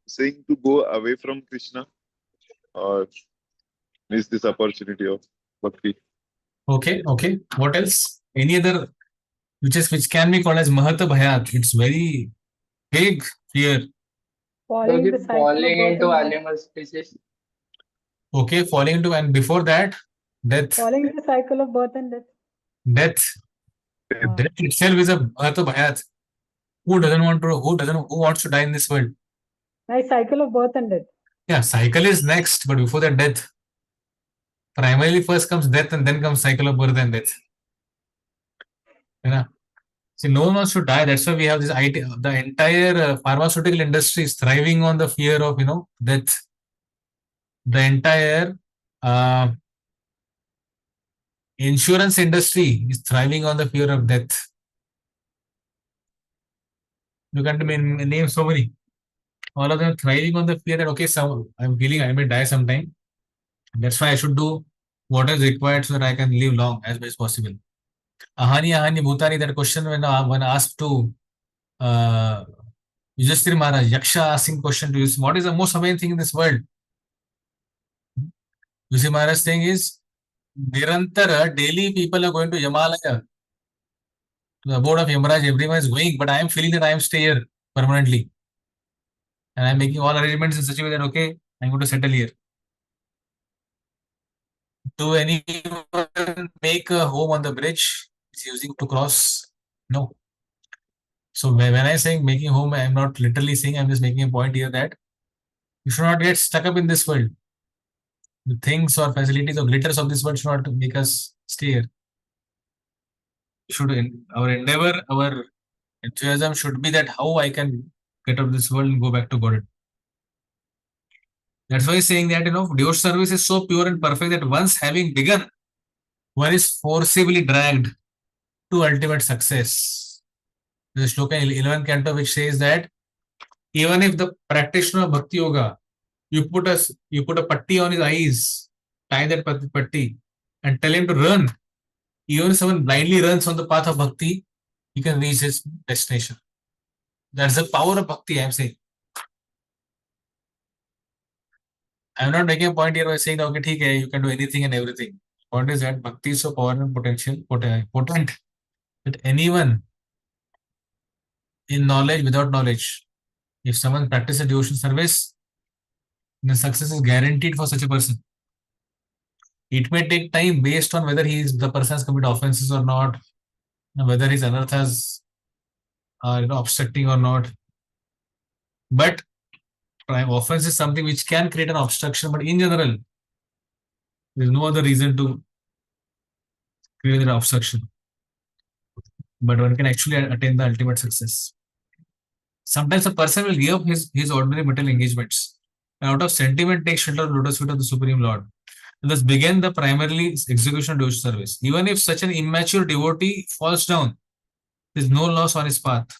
Saying to go away from Krishna. or miss this opportunity of bhakti. Okay, okay. What else? Any other which can be called as Mahata Bhayat? It's very big fear. Falling in the cycle falling into animal species. Okay, falling into, and before that, death. Falling in the cycle of birth and death. Death. Death itself is a Mahata Bhayat. Who wants to die in this world? Nice cycle of birth and death. Yeah, cycle is next, but before that, death. Primarily, first comes death, and then comes cycle of birth and death. You know? See, no one wants to die. That's why we have this IT. The entire pharmaceutical industry is thriving on the fear of death. The entire uh, insurance industry is thriving on the fear of death. You can name so many. All of them thriving on the fear that okay, so I'm feeling I may die sometime. That's why I should do what is required so that I can live long as much as possible. Ahani Bhutani, that question when asked to uh, Yudhishthira Maharaj, Yaksha asking question to you, what is the most amazing thing in this world? Yudhishthira Maharaj thing is, Nirantara, daily people are going to Himalaya, to the abode of Yamaraj, everyone is going, but I am feeling that I am stay here permanently. And I am making all arrangements in such a way that, okay, I'm going to settle here. Do anyone make a home on the bridge is using to cross? No. So when I say making home, I'm not literally saying, I'm just making a point here that you should not get stuck up in this world. The things or facilities or glitters of this world should not make us stay here. Our endeavor, our enthusiasm should be that how I can get out of this world and go back to God. That's why he's saying that devotional service is so pure and perfect that once having begun, one is forcibly dragged to ultimate success. There's a shloka in 11th canto which says that even if the practitioner of Bhakti Yoga, you put a patti on his eyes, tie that patti, and tell him to run. Even if someone blindly runs on the path of Bhakti, he can reach his destination. That's the power of Bhakti, I'm saying. I'm not making a point here by saying, okay, you can do anything and everything. The point is that Bhakti is so powerful and potent that anyone in knowledge, without knowledge, if someone practices devotional service, then success is guaranteed for such a person. It may take time based on whether the person has committed offenses or not, whether his anarthas are obstructing or not. But offense is something which can create an obstruction, but in general, there is no other reason to create an obstruction. But one can actually attain the ultimate success. Sometimes a person will give up his ordinary material engagements and out of sentiment take shelter of the lotus feet of the Supreme Lord. And thus begin the primarily execution of devotional service. Even if such an immature devotee falls down, there is no loss on his part.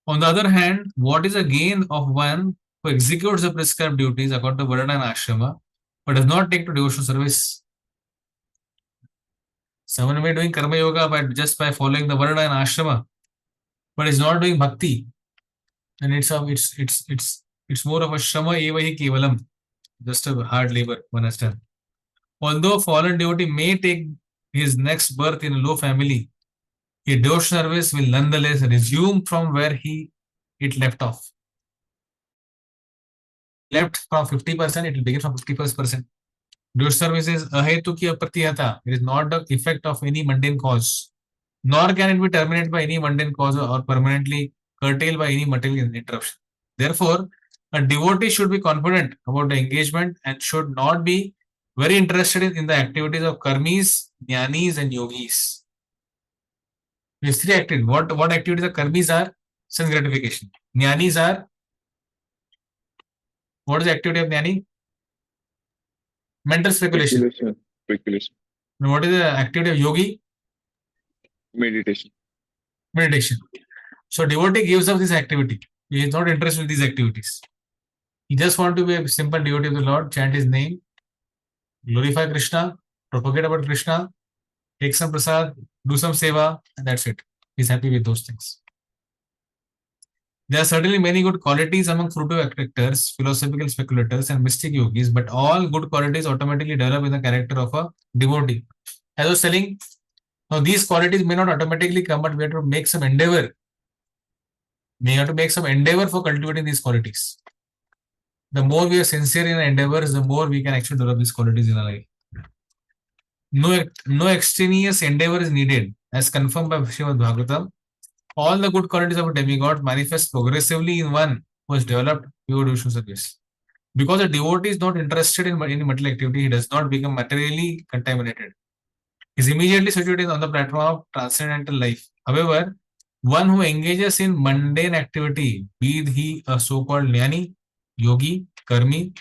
On the other hand, what is the gain of one who executes the prescribed duties according to Varna and Ashrama, but does not take to devotional service? Someone may be doing Karma Yoga just by following the Varna and Ashrama, but is not doing Bhakti. And it's more of a Shrama Evahi Kevalam, just a hard labor, one has done. Although fallen devotee may take his next birth in a low family, a devotional service will nonetheless resume from where it left off. Left from 50%, it will begin from 51%. Devotional service is ahetuki apratihata. It is not the effect of any mundane cause, nor can it be terminated by any mundane cause or permanently curtailed by any material interruption. Therefore, a devotee should be confident about the engagement and should not be very interested in the activities of karmis, jnanis, and yogis. These three activities. What activities of karmis are? Sense gratification. Jnanis are? What is the activity of jnani? Mental speculation. Speculation. And what is the activity of yogi? Meditation. So devotee gives up this activity. He is not interested in these activities. He just wants to be a simple devotee of the Lord, chant his name, glorify Krishna, propagate about Krishna, take some prasad, do some seva, and that's it. He's happy with those things. There are certainly many good qualities among fruitive actors, philosophical speculators, and mystic yogis, but all good qualities automatically develop in the character of a devotee. As I was telling, now these qualities may not automatically come, but we have to make some endeavor. We have to make some endeavor for cultivating these qualities. The more we are sincere in our endeavors, the more we can actually develop these qualities in our life. No extraneous endeavor is needed, as confirmed by Srimad Bhagavatam. All the good qualities of a demigod manifest progressively in one who has developed pure devotional service. Because a devotee is not interested in any material activity, he does not become materially contaminated. He is immediately situated on the platform of transcendental life. However, one who engages in mundane activity, be he a so-called jnani, yogi, karmi,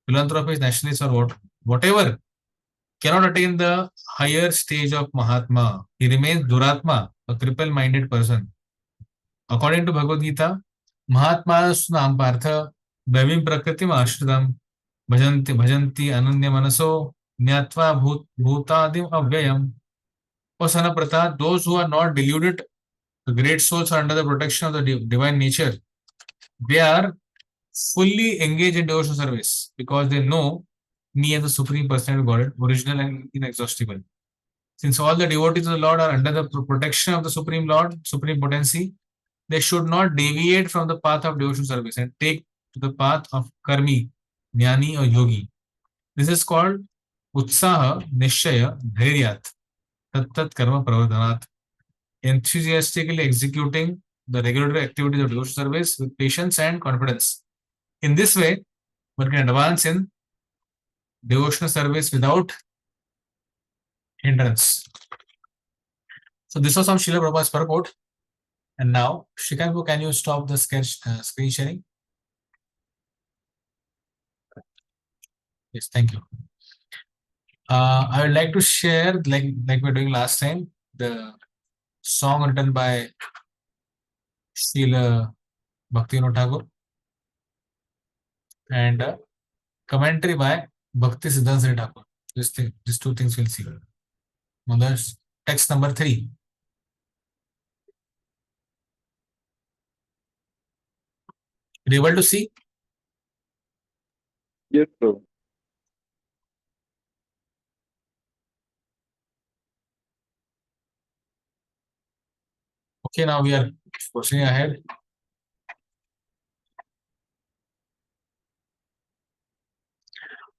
philanthropist, nationalist, or whatever, cannot attain the higher stage of Mahatma. He remains Duratma, a cripple-minded person. According to Bhagavad Gita, Mahatmanam Partha Bhavim Prakritim Ashritam Bhajanti Ananya Manaso Nyatva Bhutadim Avyayam. O son of Pratha, those who are not deluded, the great souls are under the protection of the divine nature. They are fully engaged in devotional service because they know me as the Supreme Personality of Godhead, original and inexhaustible. Since all the devotees of the Lord are under the protection of the Supreme Lord, Supreme Potency, they should not deviate from the path of devotional service and take to the path of karmi, jnani or yogi. This is called utsaha, nishchaya, dhairyat, tat karma pravardhanat. Enthusiastically executing the regulatory activities of devotional service with patience and confidence. In this way, one can advance in devotional service without hindrance. So this was from Srila Prabhupada's purport. And now, Shikanbu, can you stop the screen sharing? Yes, thank you. I would like to share, like we were doing last time, the song written by Srila Bhakti Thakur and commentary by Bhakti Siddhanta Thakur. These two things we'll see. Now that's text number 3. Are you able to see? Yes, sir. Okay, now we are proceeding ahead.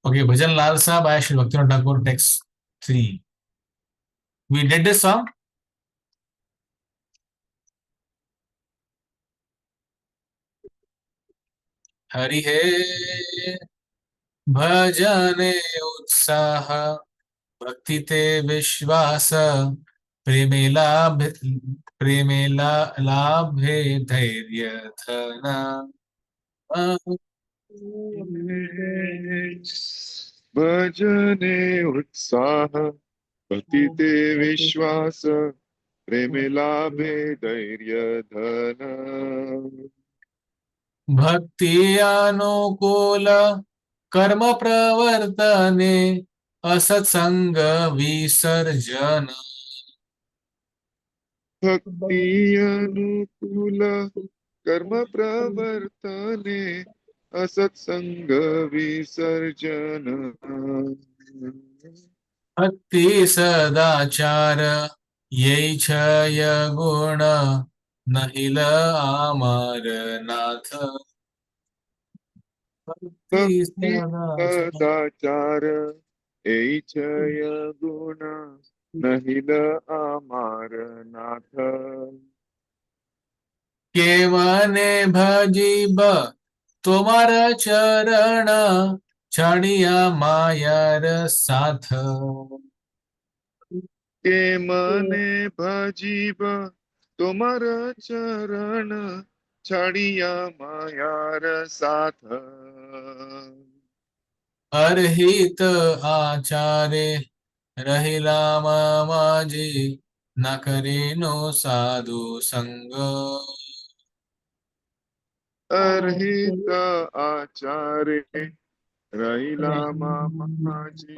Okay, Bhajan Lalsa by Sri Bhakti Thakur, text 3. We did this song. Hari He Bhajane Utsaha Bhakti Te Vishvasa Premela Labhe Dhairya Dhana Bhajane utsaha Bhakti Vishwas Preme Labhe Dhairya Dhana Bhakti Anukula Karma Pravartane Asatsanga Visarjana Bhakti Anukula Karma Pravartane Asatsanga Visarjana Bhakti Sadachara Yaichaya Guna Nahila Amar Natha Bhakti Bhakti Sadachara Eichaya Guna Nahila Amar Natha के मने भजीब तुम्हार चरण छड़िया मायर साथ के मने भजीब तुम्हार चरण छड़िया मायार साथ अरहित आचार्य रहिला माजी न करेनो साधु संग अर्हित आचार्य रहिला मामाजी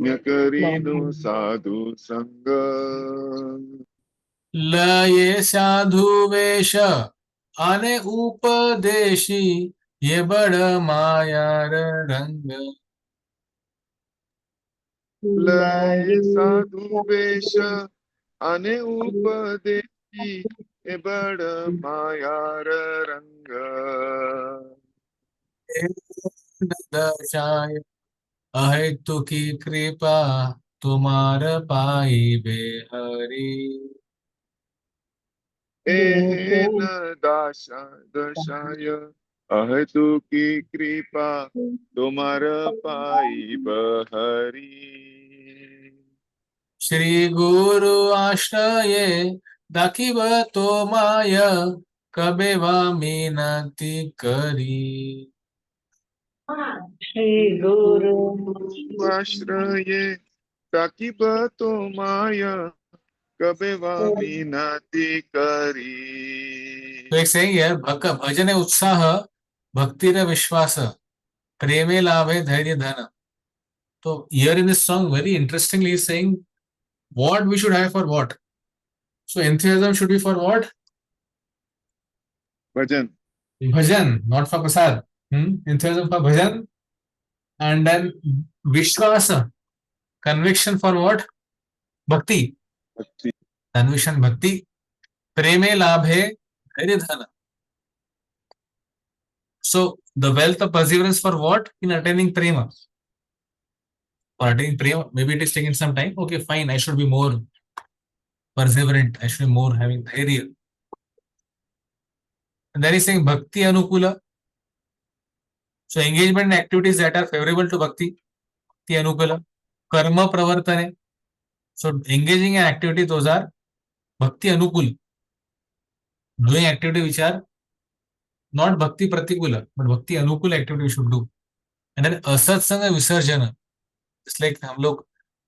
न करीनो साधु संग लये साधु वेश आने उपदेशी ये बड़ मायार रंग। लय साधु वेश आने उपदेशी ए बड़ मायार रंग। दशाय अहेतु की कृपा तुम्हार पाई बेहरी। एहेन दासा दशाय अहेतु की कृपा तुम्हार पाई बहरी। श्री गुरु आश्रये दाखिब तो माय कबे वा मिनती करी। श्री श्री गुरु गुरु आश्रये ताकि तो माया कबे वा मिनती करी। तो एक सही है, भजन उत्साह भक्ति रे विश्वास प्रेमे लाभे धैर्य धन। तो here in this song very interestingly is saying what we should have for what. So enthusiasm should be for what? Bhajan Bhajan, not for prasad. Enthusiasm for bhajan. And then vishwasa, conviction for what? Bhakti. भक्ति Conviction bhakti. Preme labhe dhairya dhana. So the wealth of perseverance for what? In attaining prema. For attaining prema, maybe it is taking some time. Okay, fine. I should be more perseverant. I should be more having dhairya. And then he's saying bhakti anukula. So engagement in activities that are favorable to bhakti. Bhakti anukula. Karma pravartane. So engaging in activity, those are bhakti anukul. Doing activity which are not bhakti pratikula, but bhakti anukul activity we should do. And then asatsanga visarjana. It's like हम लोग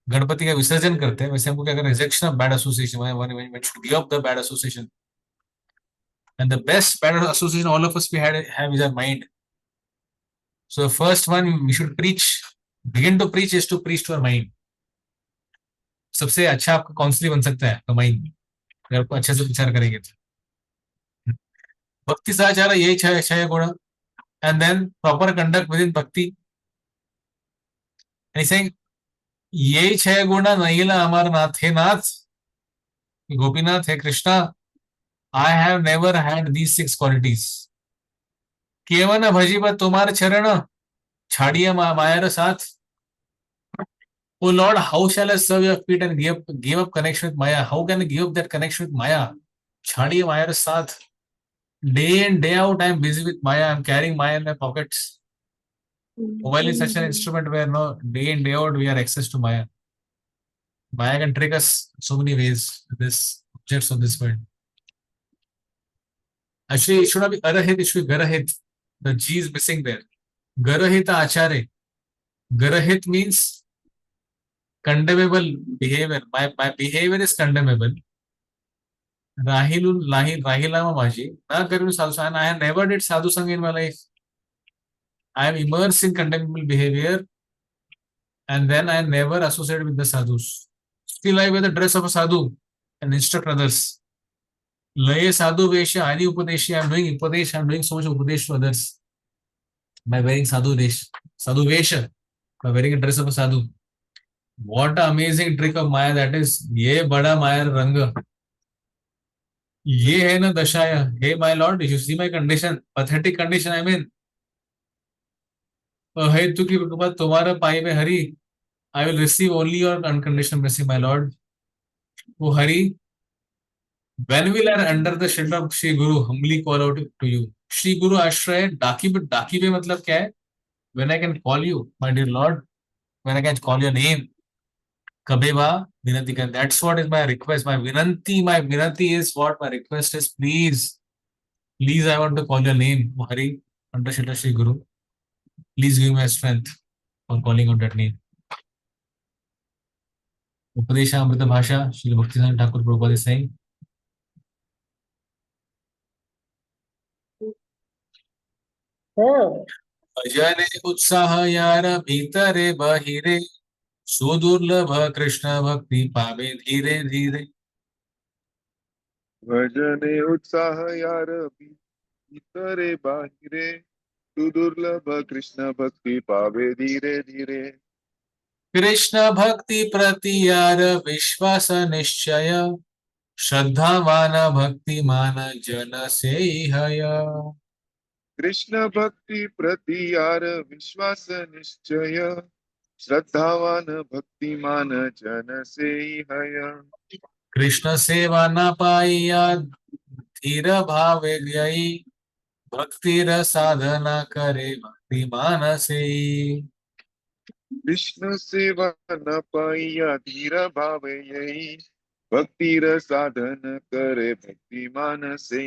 गणपति का विसर्जन करते हैं, वैसे हमको क्या करना है? Rejection of bad association. One should give up the bad association. And the best bad association all of us we have is our mind. So the first one we should preach, begin to preach is to preach to our mind. सबसे अच्छा आपका counsellor बन सकता है आपका mind, अगर आपको अच्छे से विचार करेंगे तो. भक्ति साचार यही छह गुण. And then proper conduct within bhakti. And he's saying यही छह गुण नईला अमरनाथ. हे नाथ, गोपीनाथ, हे Krishna, I have never had these 6 qualities. केवन भजीब तुम्हार चरण छाड़िए मायर साथ. Oh Lord, how shall I serve your feet and give up connection with Maya? How can I give up that connection with Maya? छाड़िए मायर साथ. Day in, day out, I am busy with Maya. I am carrying Maya in my pockets. Mobile is such an instrument where no day in, day out, we are access to Maya. Maya can trick us so many ways with this objects of this world. Actually, it should not be arahit, it should be garahit. The G is missing there. Garahita achare. Garahit means condemnable behavior. My behavior is condemnable. Rahilama Maji. Na karu sadhu sang. I have never did sadhu sang in my life. I am immersed in condemnable behavior, and then I never associated with the sadhus. Still, I wear the dress of a sadhu and instruct others. Laye sadhu vesha, ani upadeshi. I am doing upadesh. I am doing so much upadesh to others by wearing sadhu vesha, by wearing a dress of a sadhu. What an amazing trick of Maya that is. Ye bada Maya ranga. Ye hai na dashaya. Hey, my lord, you see my condition, pathetic condition. I mean, hey, tu ki कृपा तुम्हारा पाई में Hari. I will receive only your unconditional mercy, my lord. Oh Hari, when will I under the shelter of Shri Guru humbly call out to you? Shri Guru Ashraya, Daki pe matlab kya hai? When I can call you, my dear Lord, when I can call your name, Kabeva Vinati kan. That's what is my request. My Vinati is what my request is. Please, I want to call your name. Oh Hari, under shelter Shri Guru. Please give me strength for calling out that name. Upadesha Amrita Bhasha, Shri Bhakti Thakur Prabhupada is saying, भजने उत्साह यार भीतरे बहिरे सुदुर्लभ कृष्ण भक्ति पावे धीरे धीरे. भजने उत्साह यार भीतरे बाहिरे सुदुर्लभ कृष्ण भक्ति पावे धीरे धीरे कृष्ण भक्ति प्रति यार विश्वास निश्चय श्रद्धावान भक्तिमान जन से हय कृष्ण भक्ति प्रति यार विश्वास निश्चय श्रद्धावान भक्तिमान जन से हय कृष्ण सेवा न पाइया धीर भावे गई भक्ति र साधना करे भक्ति मानसे कृष्ण सेवा न पाइया धीर भाव यही भक्ति र साधन करे भक्तिमान से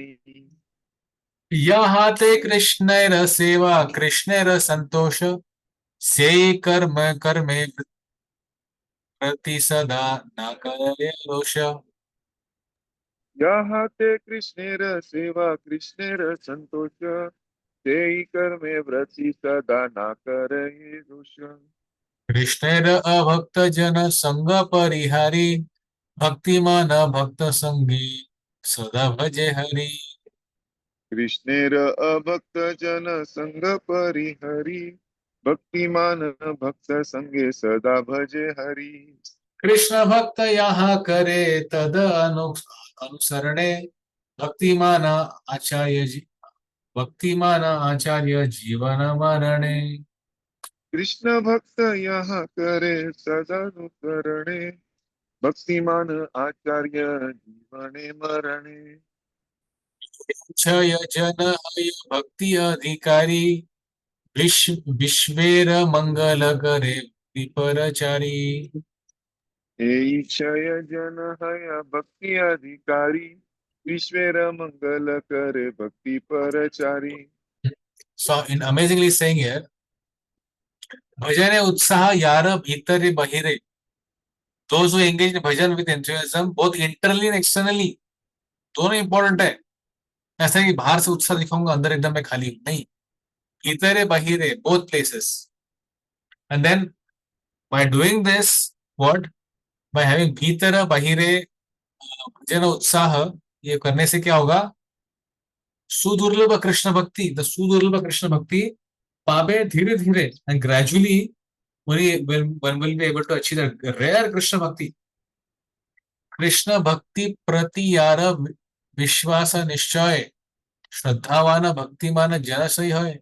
यहाँ ते कृष्ण र सेवा कृष्ण र संतोष से कर्म कर्मे प्रति सदा न करे दोष यहाँ ते कृष्णेर सेवा कृष्णेर संतोष ते कर्मे व्रती सदा ना करे दोष कृष्ण र अभक्त जन संग परिहारी भक्तिमान भक्त संगी सदा भजे हरि कृष्णेर अभक्त जन संग परिहरी भक्तिमान भक्त संगे सदा भजे हरि कृष्ण भक्त यहाँ करे तद अनुसरणे भक्तिमान आचार्य भक्तिमान आचार्य जीवन मरणे कृष्ण भक्त यहाँ करे सदानुकरणे भक्तिमान आचार्य जीवने मरणे क्षय जन हय भक्ति अधिकारी विश्वेर मंगल करे विपरचारी हे क्षय जन हय भक्ति अधिकारी विश्वेर मंगल करे भक्ति परचारी So in amazingly saying here, भजन उत्साह यार भीतर बहिरे those who engage in bhajan with enthusiasm both internally and externally दोनों इंपॉर्टेंट है. ऐसा है कि बाहर से उत्साह दिखाऊंगा अंदर एकदम मैं खाली हूं, नहीं. भीतरे बहिरे both places. And then by doing this, what? By having भीतर बहिरे भजन उत्साह, ये करने से क्या होगा? सुदुर्लभ कृष्ण भक्ति, द सुदुर्लभ कृष्ण भक्ति पावे धीरे धीरे and gradually one will be able to achieve the rare Krishna bhakti. Krishna भक्ति प्रति यार विश्वास निश्चय श्रद्धावान भक्तिमान जन सही है.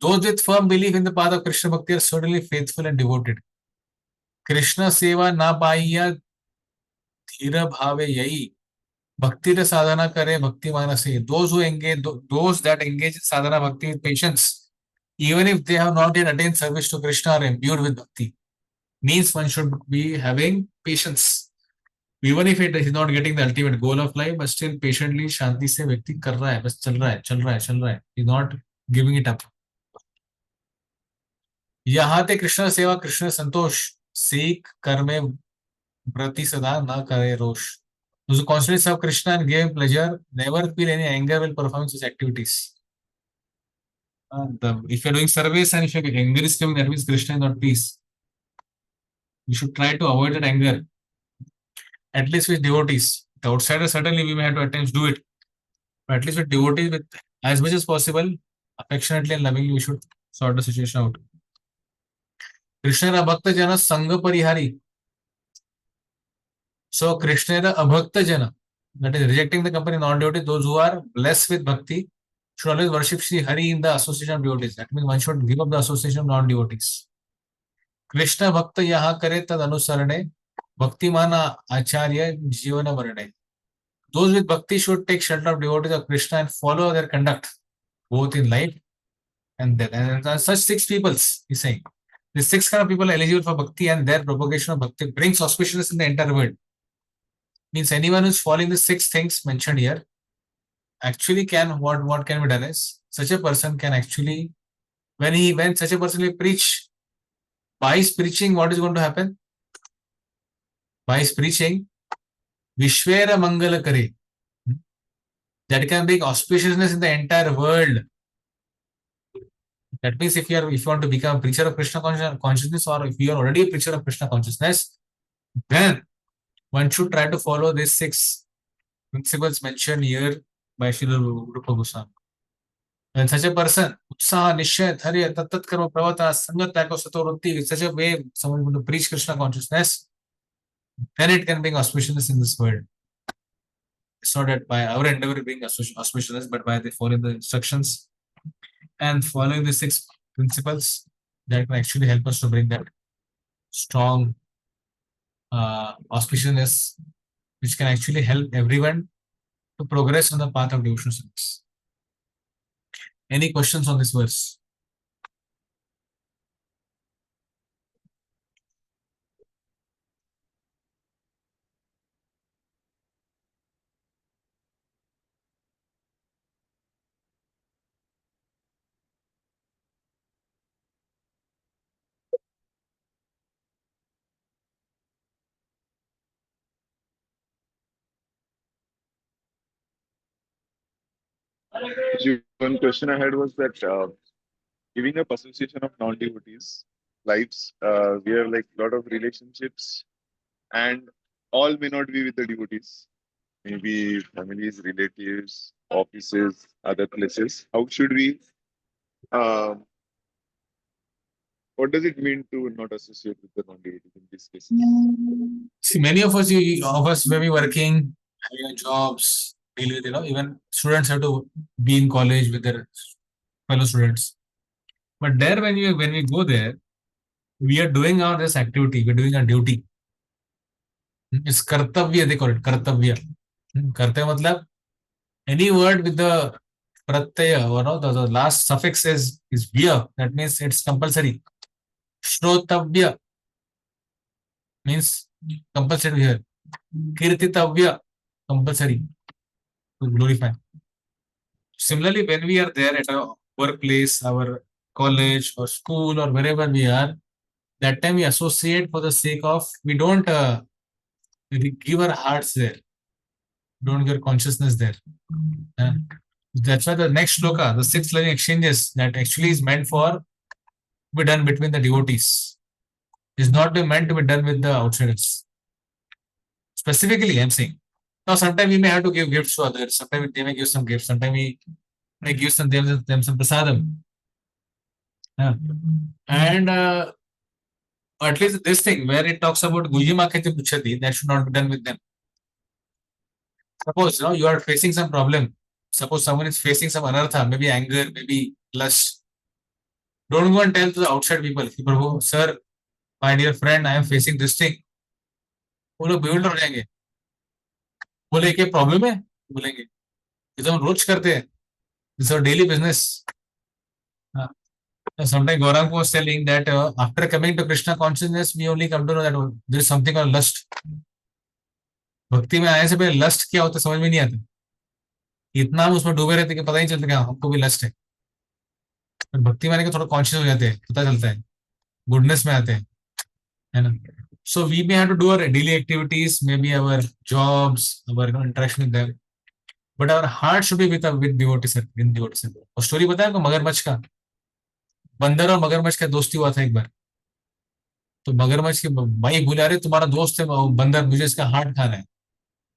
Those with firm belief in the path of Krishna bhakti are certainly faithful and devoted. Krishna सेवा ना पाइया धीर भावे यही भक्ति रे साधना करे भक्ति मानसे. Those who engage, those that engage in sadhana bhakti with patience, even if they have not yet attained service to Krishna, are imbued with bhakti. Means one should be having patience. Even if it is not getting the ultimate goal of life, but still patiently शांति से व्यक्ति कर रहा है, बस चल रहा है, चल रहा है, चल रहा है. He's not giving it up. यहाँ ते कृष्ण सेवा कृष्ण संतोष सीख कर में व्रति सदा न करे रोष. Those who constantly serve Krishna and give him pleasure never feel any anger while performing such activities. If you're doing service and if your anger is coming, that means Krishna is not peace. You should try to avoid that anger. At least with devotees. The outsiders, certainly we may have to at times do it. But at least with devotees, with as much as possible, affectionately and lovingly, we should sort the situation out. Krishna Bhakta Jana Sangha Parihari. So Krishna Abhakta Jana, that is rejecting the company non-devotees, those who are blessed with bhakti, should always worship Sri Hari in the association of devotees. That means one should give up the association of non-devotees. Krishna Bhakta Yaha Kare Tad Anusarane Bhaktimana Acharya Jivana Varane. Those with bhakti should take shelter of devotees of Krishna and follow their conduct, both in life and death. And such six peoples, he's saying. The six kind of people are eligible for bhakti and their propagation of bhakti brings auspiciousness in the entire world. Means anyone who's following the six things mentioned here actually can, what can be done is, such a person can actually, when such a person will preach, by his preaching, what is going to happen? By his preaching, Vishwera Mangala Kare. That can bring auspiciousness in the entire world. That means if you want to become a preacher of Krishna consciousness, or if you are already a preacher of Krishna consciousness, then one should try to follow these six principles mentioned here by Srila Rupa Goswami. When such a person, utsaha, nishya, dharya, tat karma, pravata, sangat, tyako, sato, rutti, such a way someone going to preach Krishna consciousness, then it can bring auspiciousness in this world. It's not that by our endeavor being auspiciousness, but by the following the instructions and following the 6 principles that can actually help us to bring that strong auspiciousness, which can actually help everyone to progress on the path of devotional service. Any questions on this verse? One question I had was that giving up association of non-devotees lives, we have like a lot of relationships, and all may not be with the devotees. Maybe families, relatives, offices, other places. How should we? Um, what does it mean to not associate with the non-devotees in these cases? See, many of us, may be working, having jobs, deal with, even students have to be in college with their fellow students. But there, when we go there, we are doing our this activity, we're doing our duty. It's kartavya, they call it kartavya. Kartavya matlab, any word with the pratyaya, or no, the last suffix is vya, that means it's compulsory. Shrotavya means compulsory here. Kirtitavya, compulsory to glorify. Similarly, when we are there at our workplace, our college or school or wherever we are, that time we associate for the sake of, we don't give our hearts there, don't give our consciousness there. Uh, that's why the next shloka, the 6 loving exchanges, that actually is meant for to be done between the devotees, is not meant to be done with the outsiders. Specifically, I'm saying. Now, sometimes we may have to give gifts to others. Sometimes they may give some gifts. Sometimes we may give them some prasadam. Yeah. And at least this thing where it talks about Gujima Kheti Puchati, that should not be done with them. Suppose you are facing some problem. Suppose someone is facing some anartha, maybe anger, maybe lust. Don't go and tell to the outside people, Prabhu, sir, my dear friend, I am facing this thing. वो लोग bewildered हो जाएंगे. बोले क्या problem है, बोलेंगे ये तो हम रोज करते हैं, this our daily business. Sometimes Gaurang was telling that after coming to Krishna consciousness, we only come to know that there is something called lust. भक्ति में आने से पहले लस्ट क्या होता है समझ में नहीं आता. इतना हम उसमें डूबे रहते कि पता ही चलता कि हमको भी लस्ट है. पर भक्ति में आने के थोड़ा कॉन्शियस हो जाते हैं, पता चलता है, गुडनेस में आते हैं, है ना. So we may have to do our daily activities, maybe our jobs, our interaction with them, but our heart should be with devotees, in devotees. और स्टोरी बताया आपको मगरमच्छ का. बंदर और मगरमच्छ का दोस्ती हुआ था एक बार. तो मगरमच्छ के भाई बोले, अरे तुम्हारा दोस्त है बंदर, मुझे इसका हार्ट खाना है.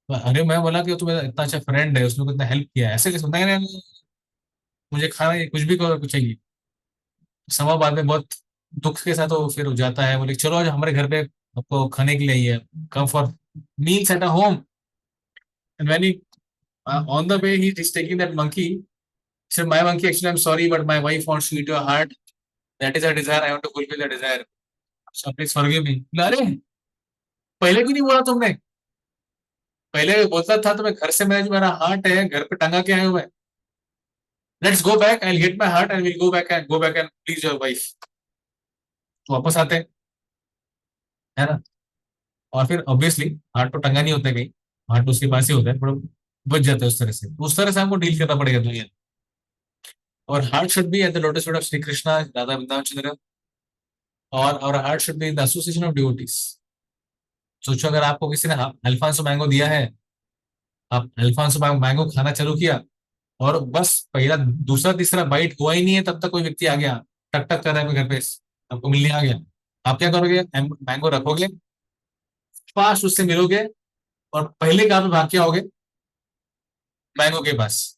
अरे मैं बोला कि तुम्हें इतना अच्छा फ्रेंड है, उसने कितना हेल्प किया है, ऐसे कैसे बताया, मुझे खाना है, कुछ भी कुछ चाहिए. समा बाद में बहुत दुख के साथ वो फिर हो जाता है, बोले चलो आज हमारे घर पे आपको खाने के लिए है, come for meals at a home. And when he on the way he is taking that monkey, said my monkey, actually I'm sorry but my wife wants to eat your heart, that is her desire, I want to fulfill the desire, so please forgive me. अरे पहले भी नहीं बोला तुमने, पहले बोलता था तो मैं घर से, मैं मेरा हार्ट है घर पे टंगा के आया हूं मैं. Let's go back, I will get my heart and will go back and please your wife. तो वापस आते हैं, है ना. और फिर ऑब्वियसली हार्ट तो टंगा नहीं होता है कहीं, हार्ट तो उसके पास ही होता है, पर बच जाता है उस तरह से. उस तरह से हमको डील करना पड़ेगा दुनिया. और heart should be at the lotus feet of Shri Krishna Radha Vrindavan Chandra, और heart should be in the association of devotees. सोचो अगर आपको किसी ने अल्फांसो मैंगो दिया है, आप अल्फांसो मैंगो खाना चालू किया, और बस पहला दूसरा तीसरा बाइट हुआ ही नहीं है, तब तक कोई व्यक्ति आ गया, टक टक कर रहा है घर पे, आपको मिलने आ गया. आप क्या करोगे, मैंगो रखोगे, फास्ट उससे मिलोगे, और पहले कहाँ पे भाग के आओगे, मैंगो के पास.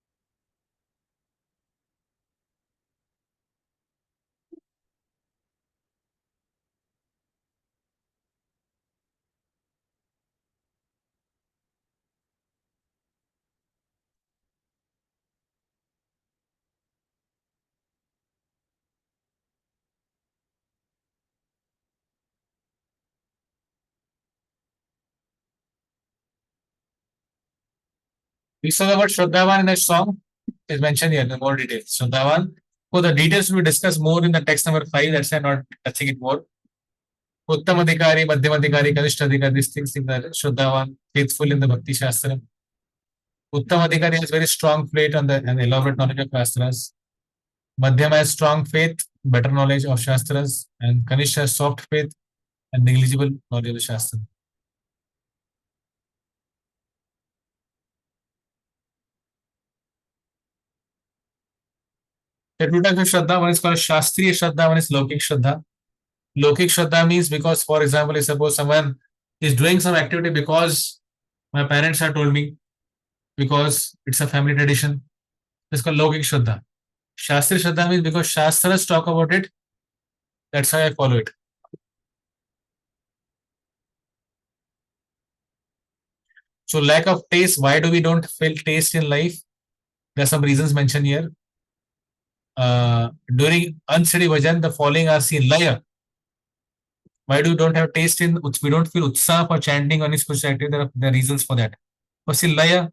We saw the word Shraddhavan in the song is mentioned here in more detail. Shraddhavan. So the details will be discussed more in the text number 5. That's why I'm not touching it more. Uttam Adhikari, Madhyam Adhikari, Kanishta Adhikari, these things in the Shraddhavan, faithful in the Bhakti Shastri. Uttam Adhikari has very strong faith on the and elaborate knowledge of Shastras. Madhyam has strong faith, better knowledge of Shastras, and Kanishta has soft faith and negligible knowledge of the Shastra. There are two types of Shraddha. One is called Shastriya Shraddha, one is Lokik Shraddha. Lokik Shraddha means because, for example, if suppose someone is doing some activity because my parents have told me, because it's a family tradition, it's called Lokik Shraddha. Shastriya Shraddha means because Shastras talk about it, that's why I follow it. So lack of taste, why do we don't feel taste in life? There are some reasons mentioned here. During unsteady bhajan, the following are seen. Laya. Why do we don't have taste in, we don't feel utsaha for chanting on spiritual activity? There are reasons for that. First, in laya,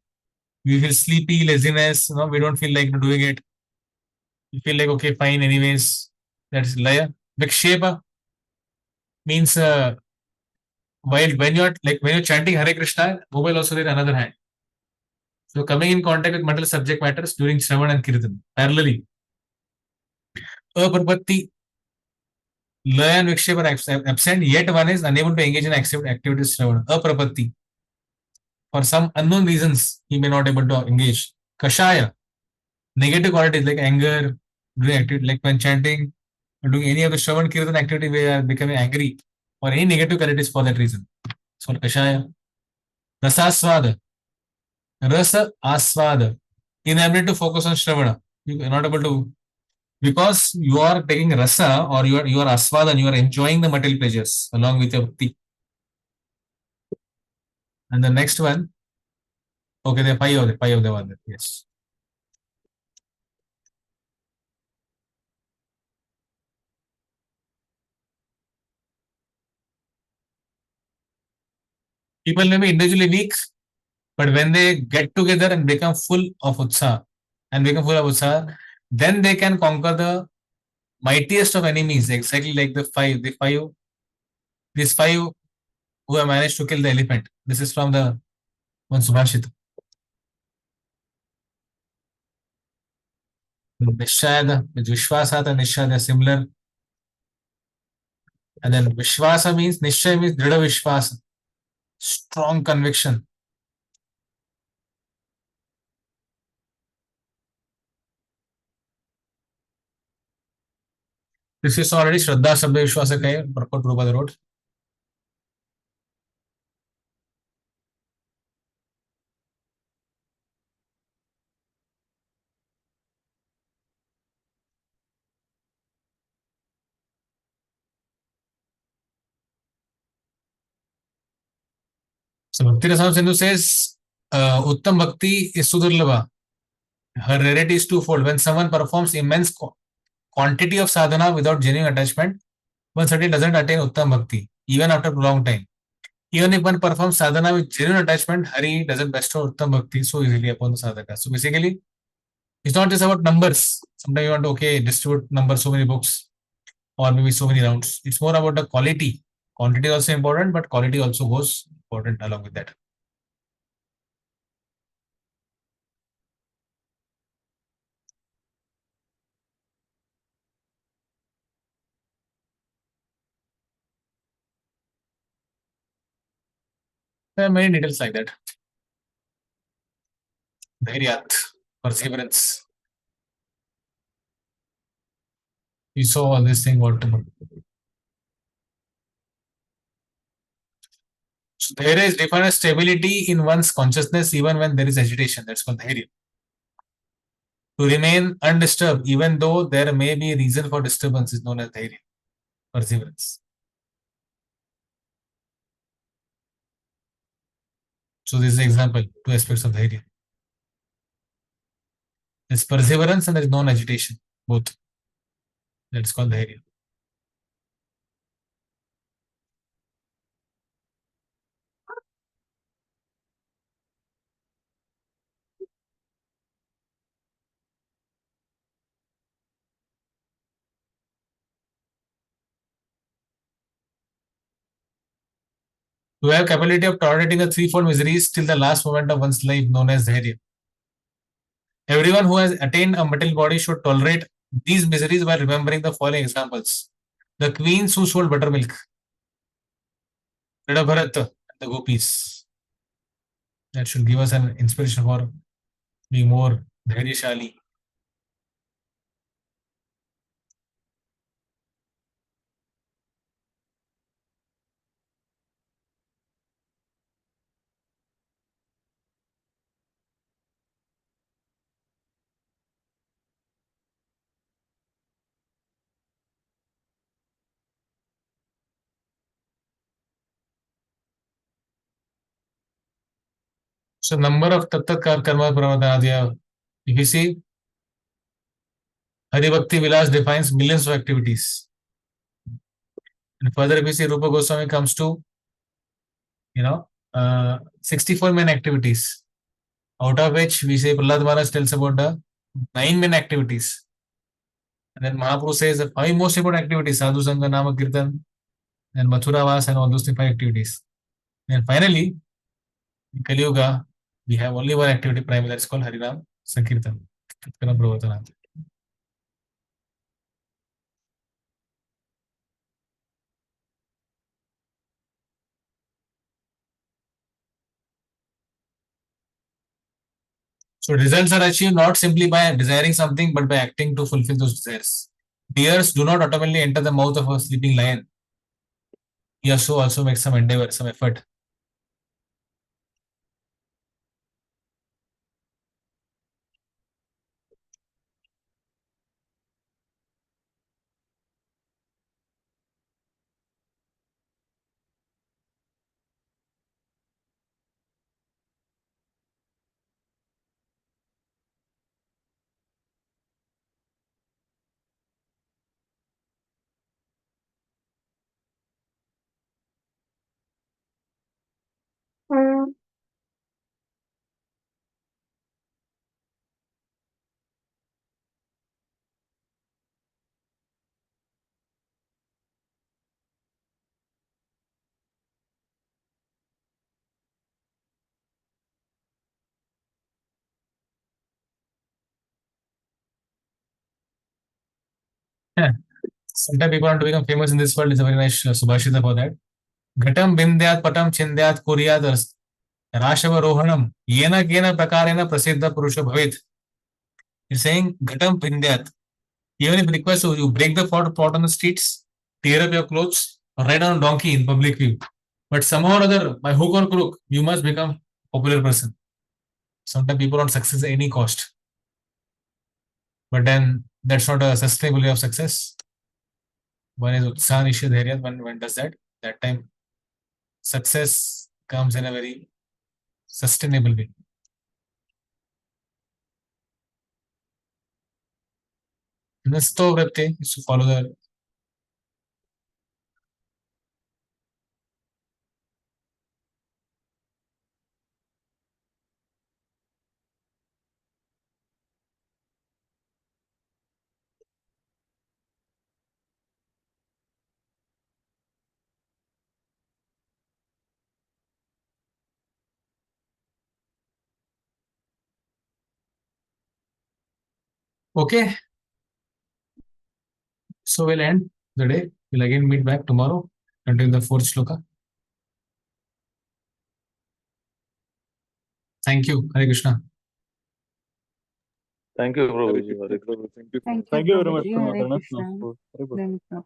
we feel sleepy, laziness, we don't feel like doing it. We feel like, okay, fine, anyways. That's laya. Vikshepa means while when you're chanting Hare Krishna, mobile also there another hand. So coming in contact with multiple subject matters during Shravan and Kirtan. Parallelly, Aprapatti, Laya and Vikshepa are absent, yet one is unable to engage in activities Shravan. Aprapatti. For some unknown reasons, he may not able to engage. Kashaya, negative qualities like anger, like when chanting, or doing any of the Shravan Kirtan activity, we are becoming angry, or any negative qualities for that reason. So Kashaya. Rasaswada, Rasa Aswada, inability to focus on Shravana. You are not able to, because you are taking rasa or you are aswada and you are enjoying the material pleasures along with your bhakti. And the next one, okay, there are five of them are there. Yes. People may be individually weak, but when they get together and become full of utsaha then they can conquer the mightiest of enemies, exactly like these five who have managed to kill the elephant. This is from the one Subhashita. Nishchaya, Vishwasa and Nishchaya are similar. And then Vishwasa means, Nishchaya means Drida Vishwasa, strong conviction. This is already Shraddha Sabda Vishwasa Kai, Purport Prabhupada wrote. So Bhakti Rasam Sindhu says, Uttam Bhakti is Sudurlabha. Her rarity is twofold. When someone performs immense quantity of sadhana without genuine attachment, one certainly doesn't attain Uttam Bhakti, even after a long time. Even if one performs sadhana with genuine attachment, Hari doesn't bestow Uttam Bhakti so easily upon the sadhaka. So basically, it's not just about numbers. Sometimes you want to, okay, distribute numbers, so many books, or maybe so many rounds. It's more about the quality. Quantity is also important, but quality also goes important along with that. There are many details like that. Dhairyat, perseverance. We saw all this thing what so dhairya is defined as stability in one's consciousness even when there is agitation. That's called dhairya. To remain undisturbed even though there may be a reason for disturbance is known as dhairya, perseverance. So this is an example, two aspects of dhairya. There's perseverance and there is non-agitation, both. That's called dhairya. To have capability of tolerating the threefold miseries till the last moment of one's life, known as dhairya. Everyone who has attained a material body should tolerate these miseries by remembering the following examples. The queens who sold buttermilk, Rida Bharat, and the gopis. That should give us an inspiration for being more dhairyashali. So number of tattat karma pramadadya. If you see, Hari Bhakti Vilas defines millions of activities. And further, if you see, Rupa Goswami comes to, 64 main activities, out of which we say Prahlad Maharaj tells about the 9 main activities. And then Mahaprabhu says the 5 most important activities, Sadhu Sangha, Nama Kirtan, and Mathura Vas, and all those 5 activities. And finally, in Kali Yuga, we have only one activity primarily, that's called Harinam Sankirtan. So results are achieved not simply by desiring something, but by acting to fulfill those desires. Tears do not automatically enter the mouth of a sleeping lion. He also makes some endeavor, some effort. Sometimes people want to become famous in this world. It's a very nice subhashita for that. Ghatam bindyat patam chindyat kuryat rashavarohanam yena kena prakarena prasiddha purusha bhavit. He's saying Ghatam bindyat. Even if request you break the pot on the streets, tear up your clothes, or ride on a donkey in public view. But somehow or other, by hook or crook, you must become a popular person. Sometimes people want success at any cost. But then that's not a sustainable way of success. One is Utsaha Nishya Dhairya, one does that. That time success comes in a very sustainable way. Nasto Vratte is to follow the okay. So we'll end the day. We'll again meet back tomorrow until the 4th shloka. Thank you. Hare Krishna. Thank you, Prabhuji. Hare Krishna. Thank you, Thank you very much, Prabhuji. Hare Pranam. Krishna. Hare Krishna.